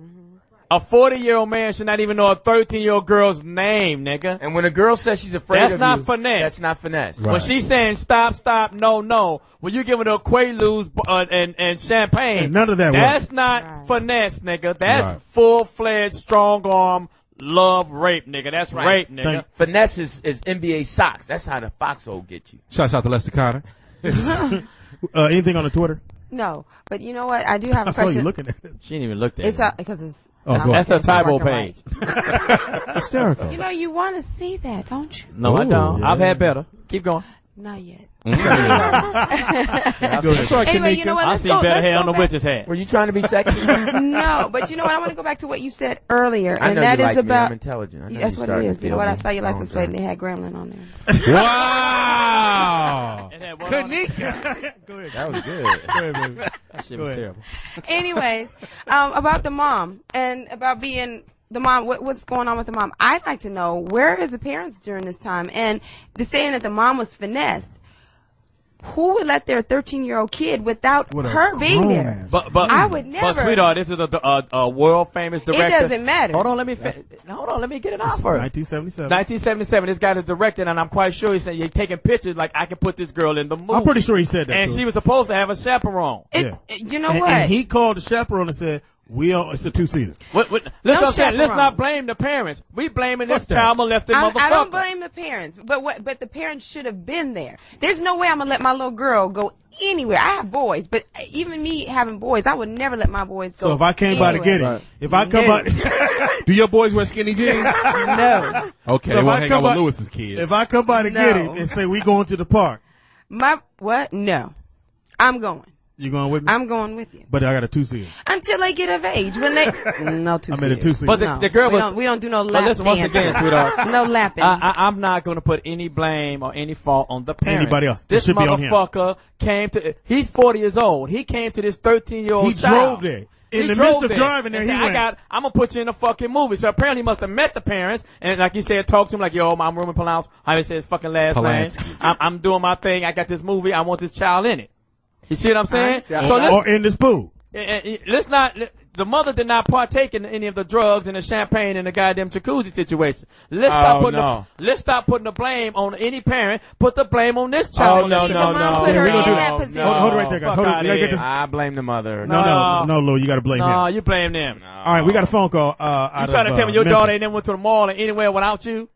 A 40-year-old man should not even know a 13-year-old girl's name, nigga. And when a girl says she's afraid That's of not you, finesse. that's not finesse. When she's saying stop, no, when you giving her Quaaludes and champagne, And none of that that's not finesse, nigga. That's full-fledged, strong-arm love rape, nigga. That's rape, nigga. Finesse is NBA socks. That's how the foxhole get you. Shouts out to Lester Connor. Anything on the Twitter? No, but you know what? I do have a I saw question. you looking at it. She didn't even look at It's it. because it's. That's a Tybo page. Hysterical. You know, you want to see that, don't you? No, I don't. yeah. I've had better. Keep going. Not yet. Anyway, you know what? I Let's seen go- better let's hair go on the back. witch's hat. Were you trying to be sexy? No, but you know what? I want to go back to what you said earlier, I and know that you is like me. about. I'm intelligent. I know That's you what started it to is. You feel know what? I me. saw your license Long plate, time. and they had Gremlin on there. Wow. Kanika. Go ahead. That was good. Go ahead, baby. That shit Go was ahead. terrible. Anyways, about the mom and about being the mom. What's going on with the mom? I'd like to know, where is the parents during this time? And the saying that the mom was finessed. Who would let their 13-year-old kid without her being there? But I would never. But sweetheart, this is a world famous director. It doesn't matter. Hold on, let me get it out first. 1977. 1977. This guy is directing, and I'm quite sure he said you're taking pictures like I can put this girl in the movie. I'm pretty sure he said that. And to she her. was supposed to have a chaperone. You know and, what? And he called the chaperone and said, it's a two-seater. Let's No let's not blame the parents. We blaming this that. child molested motherfucker. I don't blame the parents, but the parents should have been there. There's no way I'm gonna let my little girl go anywhere. I have boys, but even me having boys, I would never let my boys go. So if I came by to get him, if I come by, do your boys wear skinny jeans? No. Okay, So they if won't I hang come out with by- Lewis's kids. if I come by to get him and say we going to the park, No, I'm going. you going with me? I'm going with you But I got a two-seater. until they get of age. When they no two. I'm in a two-seater. But the girl was. we don't do no But lap listen, once dancing. again, sweetheart. No lapping. I'm not going to put any blame or any fault on the parents. Anybody else. It This should be on him. motherfucker came to. He's 40 years old. He came to this 13-year-old. He drove there. In the midst of driving there, he went. I'm gonna put you in a fucking movie. So apparently, he must have met the parents and, like you said, talked to him like, "Yo, I'm Roman Polanski. How he says his fucking last name. I'm doing my thing. I got this movie. I want this child in it. You see what I'm saying? Or in this pool. Let's not. The mother did not partake in any of the drugs and the champagne and the goddamn jacuzzi situation. Let's stop putting the blame on any parent. Put the blame on this child. No. We're gonna do that. Hold it right there, guys. Hold it. We gotta get this. I blame the mother. No, Lou, you gotta blame him. No, you blame them. All right, we got a phone call. You trying to tell me your daughter ain't never went to the mall or anywhere without you?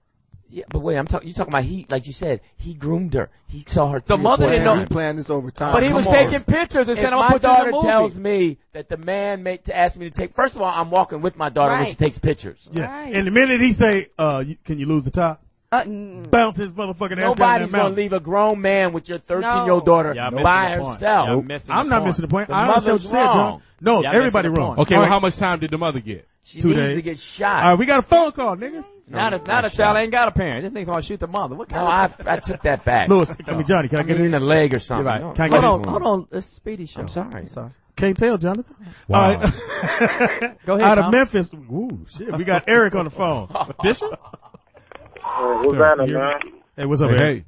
Yeah, but wait, you talking about like you said, he groomed her. He saw her. The mother didn't know. He planned this over time. But he was taking pictures and If said, "I'm my gonna put you in daughter the movie." tells me that the man asked me to take. First of all, I'm walking with my daughter when she takes pictures. Yeah. Right. And the minute he say, can you lose the top? Bounce his motherfucking ass down that Nobody's gonna mountain. leave a grown man with your 13-year-old daughter by herself. I'm not missing the point. The I understand what mother's you said, John. wrong. No, Y'all everybody missing the wrong. point. Okay, All well, right. how much time did the mother get? She 2 needs days. to get shot. All right, we got a phone call, niggas. Now the child ain't got a parent. This nigga gonna shoot the mother. What kind No, I took that back. Lewis, Johnny, can I get in in? the leg or something? You're right. No. Can I get Hold in? on. It's Speedy show. I'm sorry. Can't tell, Jonathan. Wow. All right. Go ahead. Out of Tom. Memphis. Ooh, shit. We got Eric on the phone. Bishop? What's happening, man? Hey, what's up, Eric?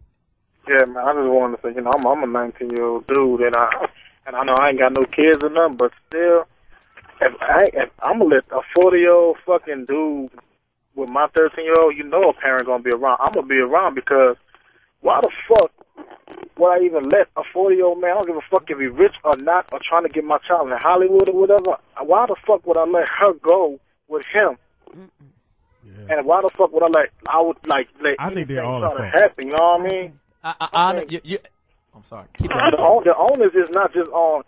Yeah, man. I just wanted to say, I'm a 19-year-old dude, and I know I ain't got no kids or nothing, but still, if I'm gonna let a 40-year-old fucking dude with my 13-year-old, a parent gonna be around. I'm gonna be around because why the fuck would I even let a 40-year-old man? I don't give a fuck if he's rich or not, or trying to get my child in Hollywood or whatever. Why the fuck would I let her go with him? Yeah. And why the fuck would I let I think they're all try to happen, you know what I mean? I'm sorry. Keep going. The onus is not just on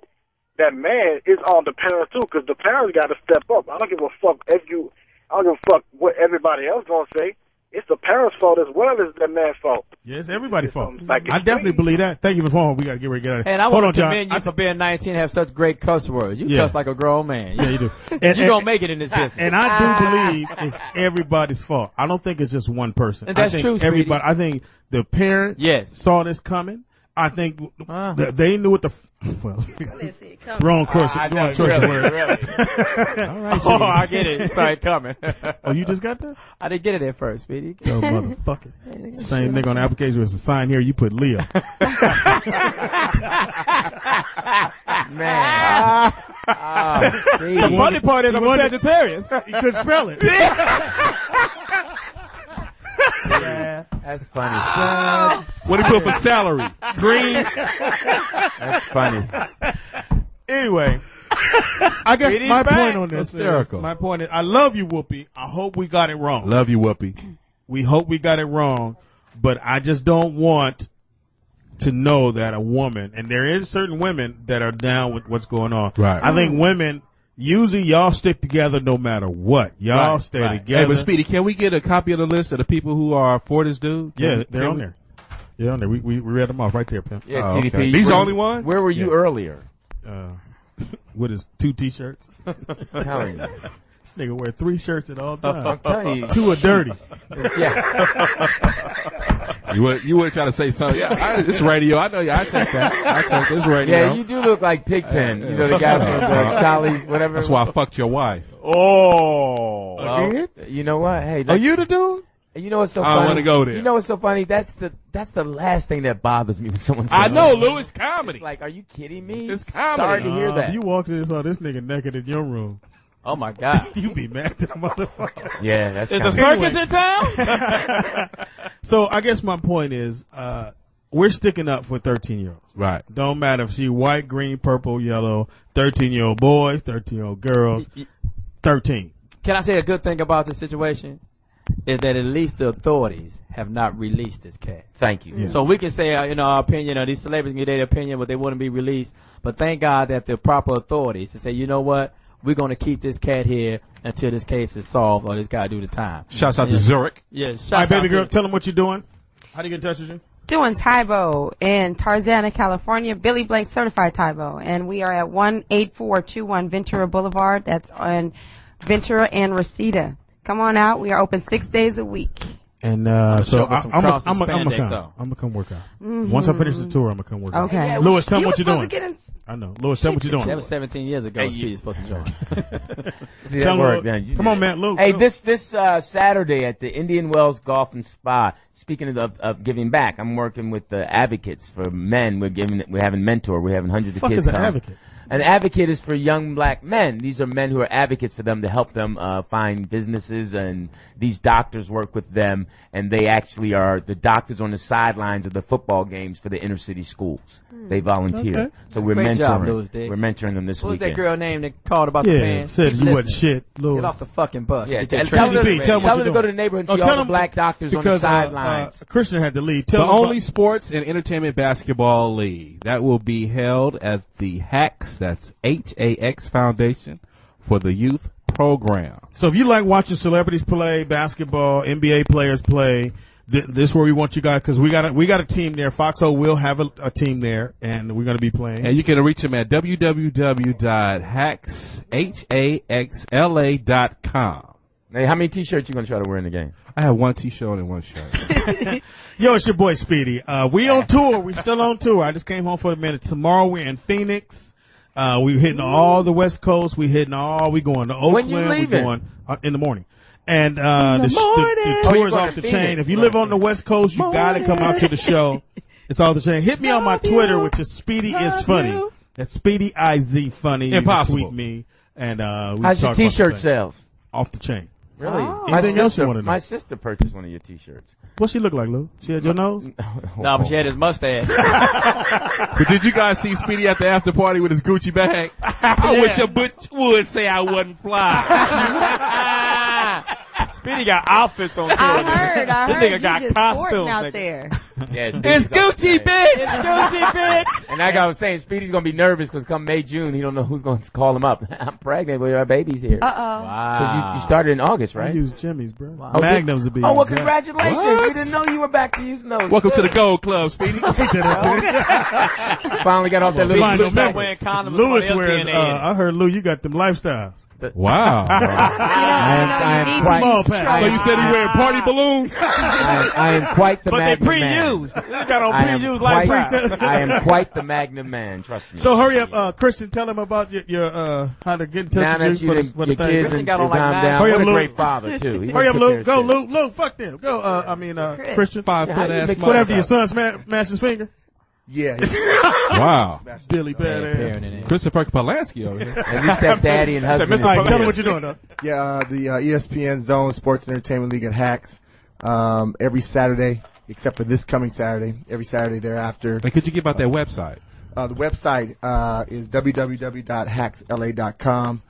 that man, it's on the parents too, because the parents got to step up. I don't give a fuck I don't give a fuck what everybody else gonna say. It's the parents' fault as well as the man's fault. Yeah, it's everybody's fault. Like, I definitely believe that. Thank you for the phone. We got to get ready to get out of here. And I Hold want on, to John. commend you for being 19 and have such great cuss words. You Yeah. cuss like a grown man. Yeah, you do. You're going to make it in this business. And I do believe it's everybody's fault. I don't think it's just one person. And that's I think true, Speedy. everybody. I think the parents saw this coming. I think they knew what wrong choice. Wrong choice of word. All right, I get it. It's like coming. Oh, you just got that? I didn't get it at first, Speedy. Yo, motherfucker. Same thing on the application was a sign here. You put Leo. Man. The funny part is I'm a vegetarian. You couldn't spell it. Yeah, that's funny. What do you put for salary? Green? That's funny. Anyway, I guess my point on this Hysterical. my point is, I love you, Whoopi. I hope we got it wrong. Love you, Whoopi. We hope we got it wrong, but I just don't want to know that a woman, and there is certain women that are down with what's going on. Right. I think women, usually y'all stick together no matter what. Y'all stay together. Hey, but Speedy, can we get a copy of the list of the people who are for this dude? Yeah, they're on there. Yeah, on there. We read them off right there, pimp. Yeah, TDP. Okay. These the only ones? Where were you earlier? With his 2 T-shirts. I'm telling you. This nigga wear 3 shirts at all times. I'm telling you. 2 are dirty. Yeah. You would try to say something. Yeah, it's radio. I know you. I take that. I take this radio. Yeah, you do look like Pigpen. You know, the guy from the Charlie, whatever. That's why I fucked your wife. Oh. Well, you know what? Hey, are you the dude? You know what's so I funny? don't want to go there. You know what's so funny? That's the last thing that bothers me when someone says I know, Lou. It's comedy. It's like, are you kidding me? It's comedy. Sorry to hear that. You walked in and saw this nigga naked in your room. Oh my God. You be mad at that motherfucker. Yeah, that's Is the circus in town? So I guess my point is, we're sticking up for 13-year-olds. Right. Don't matter if she white, green, purple, yellow, 13-year-old boys, 13-year-old girls, 13. Can I say a good thing about this situation? Is that at least the authorities have not released this cat. Thank you. Yeah. So we can say, our opinion, these celebrities can get their opinion, but they wouldn't be released. But thank God that the proper authorities to say, you know what, we're going to keep this cat here until this case is solved or this guy do the time. Shouts out to Zurich. Yes. All right, baby girl, tell them what you're doing. How do you get in touch with you? Doing Tybo in Tarzana, California. Billy Blake certified Tybo. And we are at 18421 Ventura Boulevard. That's on Ventura and Reseda. Come on out. We are open 6 days a week. And so I'm gonna come work out. Mm-hmm. Once I finish the tour, I'm gonna come work out. Okay. Yeah, Lewis, tell me you what were you're doing. supposed to get in. I know. Lewis, tell me what you're doing. That was 17 years ago. Hey, Speedy's supposed to join. See that work, then. Come on, man. Luke. Hey, this Saturday at the Indian Wells Golf and Spa. Speaking of giving back, I'm working with the advocates for men. We're having mentor. We're having hundreds of kids is an come. advocate? An advocate is for young black men. These are men who are advocates for them to help them find businesses, and these doctors work with them, and they actually are the doctors on the sidelines of the football games for the inner city schools. They volunteer. Okay. So we're Great mentoring. job, Louis Dix. We're mentoring them this What was weekend. that girl name that called about the Yeah, fans? said Keep you wasn't listening. shit, Louis. Get off the fucking bus. Yeah, Get your tell training. her, tell them what to you're go to doing. the neighborhood and see tell all the them- black doctors on the because, sidelines. Christian had to leave. The Tell them only sports and entertainment basketball league that will be held at the HAX, that's HAX Foundation for the Youth Program. So if you like watching celebrities play basketball, NBA players play, this is where we want you guys, because we got a team there. Foxhole will have a team there, and we're going to be playing. And you can reach them at www.haxla.com. Hey, how many T-shirts you gonna try to wear in the game? I have one T-shirt and one shirt. Yo, it's your boy Speedy. We on tour. We still on tour. I just came home for a minute. Tomorrow we're in Phoenix. We hitting all the West Coast. We going to Oakland. When you leaving? We going in the morning. And the tour is off the chain. If you live on the West Coast, you got to come out to the show. It's off the chain. Hit me on my Twitter, which is Speedy is Funny. That's Speedy IZ Funny. Impossible. You can tweet me. And we How's your talk about the T-shirt thing. sales? Off the chain. Really? Anything else you want to know? My sister purchased one of your T-shirts. What she look like, Lou? She had your nose? No, but she had his mustache. But did you guys see Speedy at the after party with his Gucci bag? I wish a butch would say I wasn't fly. Speedy got outfits on tour. I heard This you nigga got just costumes sporting out nigga. there. Yeah, It's Gucci, bitch. It's Gucci, bitch. And like I was saying, Speedy's gonna be nervous because come May, June, he don't know who's gonna call him up. I'm pregnant, but our baby's here. Uh-oh. Because you started in August, I right? use Jimmy's, bro. Oh, Magnums would be. Oh, well, exact. congratulations. What? We didn't know you were back to using those. Welcome to the Gold Club, Speedy. Finally got off that little Lewis, Stop wearing condoms Lewis before wears, the LTN. I heard, Lou, you got them lifestyles. Wow. You need Small some pack. So you said he wearing party balloons? I am quite the But they Magnum man. pre-used. They got on I am pre-used like quite- pre-used. I am quite the Magnum man, trust me. So hurry up, Christian, tell him about your how to get in now touch that with you you done, for the your thing. kids Christian and got on like calmed nine. down. Hurry What up, a Lou. great father, too. He Hurry up, took Lou. care of Go, shit. Lou, fuck them. Go, Christian. 5 foot ass mix What motherfucker. after your son smashed his finger? Yeah. Wow. Billy badass. Christopher Polanski over here. And we stepdaddy and husband. All right, tell him what you're doing, though. Yeah, the ESPN Zone Sports and Entertainment League at HAX every Saturday, except for this coming Saturday. Every Saturday thereafter. And could you give out that website? The website is www.haxla.com.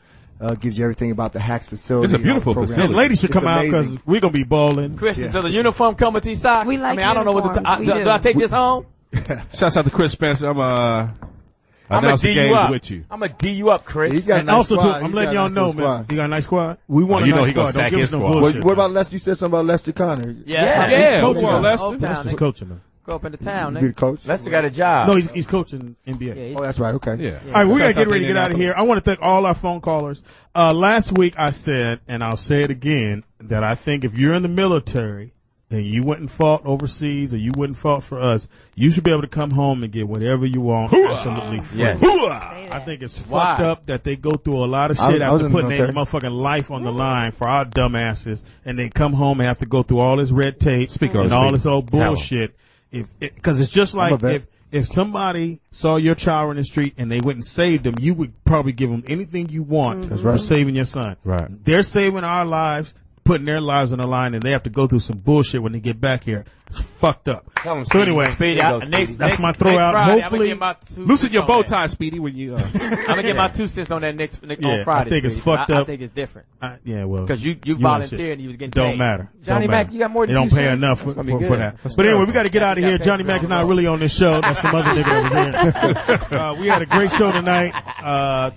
Gives you everything about the HAX facility. It's a beautiful program. facility. Ladies should It's come out because amazing. we're going to be balling. Christian, Yeah. does the uniform come with these socks? We like I mean, I don't know what uniforms. We do I take this home? Shouts out to Chris Spencer. I'm gonna announcing D you games up. with you. I'm gonna D you up, Chris. He's got a And nice also, too, squad. I'm He's letting got a y'all nice know, little man. squad. You got a nice squad? We want a you know nice he gonna squad. Don't stack give his us no squad. bullshit. What about Lester? You said something about Lester Connor. Yeah, coaching come on, them. Lester. Old Town, Lester's nigga. coaching them. Go up into town, You be the nigga. coach? Lester got a job. No, he's coaching NBA. Oh, that's right. Okay. Yeah. All right, we got to Shouts out get ready to get out of here. I want to thank all our phone callers. Last week I said, and I'll say it again, that I think if you're in the military and you went and fought overseas or you went and fought for us, you should be able to come home and get whatever you want absolutely free. Yes. I think it's fucked up that they go through a lot of shit I was after in the putting their military. motherfucking life on the line for our dumbasses, and they come home and have to go through all this red tape and all this old bullshit. Because it's just like if somebody saw your child in the street and they went and saved them, you would probably give them anything you want for saving your son. Right. They're saving our lives, putting their lives on the line, and they have to go through some bullshit when they get back here. It's fucked up. Tell 'em, So anyway, Speedy. that's my throw out. Hopefully, loosen your bow tie, Speedy, when you. I'm gonna get my 2 cents on that next Yeah, on Friday. I think it's Speedy. fucked I up. think it's different. Yeah, well, Because you want volunteered shit. and you was getting Don't paid. matter. Johnny Don't Mack, matter. you got more than They don't 2 pay cents? enough That's for gonna be good. that. But anyway, we got to get out of here. Johnny Mack is not really on this show. That's some other nigga that was here. We had a great show tonight.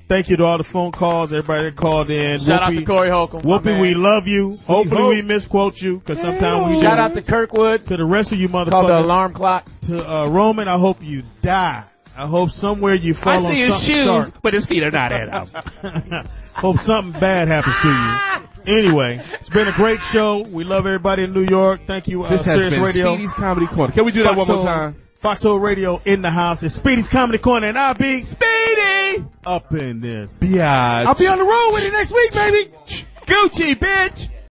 Thank you to all the phone calls, everybody that called in. Shout out to Corey Holcomb. my Whoopi, man. we love you. Hopefully we misquote you, because sometimes we Shout do. out to Kirkwood. To the rest of you Called the motherfuckers. alarm clock. To Roman, I hope you die. I hope somewhere you fall I on see his something shoes, sharp. but his feet are not in them. Hope something bad happens to you. Anyway, it's been a great show. We love everybody in New York. Thank you, This has Sirius been Radio. Speedy's Comedy Corner. Can we do that one more time? Foxhole Radio in the house. It's Speedy's Comedy Corner, and I'll be Speedy up in this. Biatch. I'll be on the road with you next week, baby. Gucci, bitch.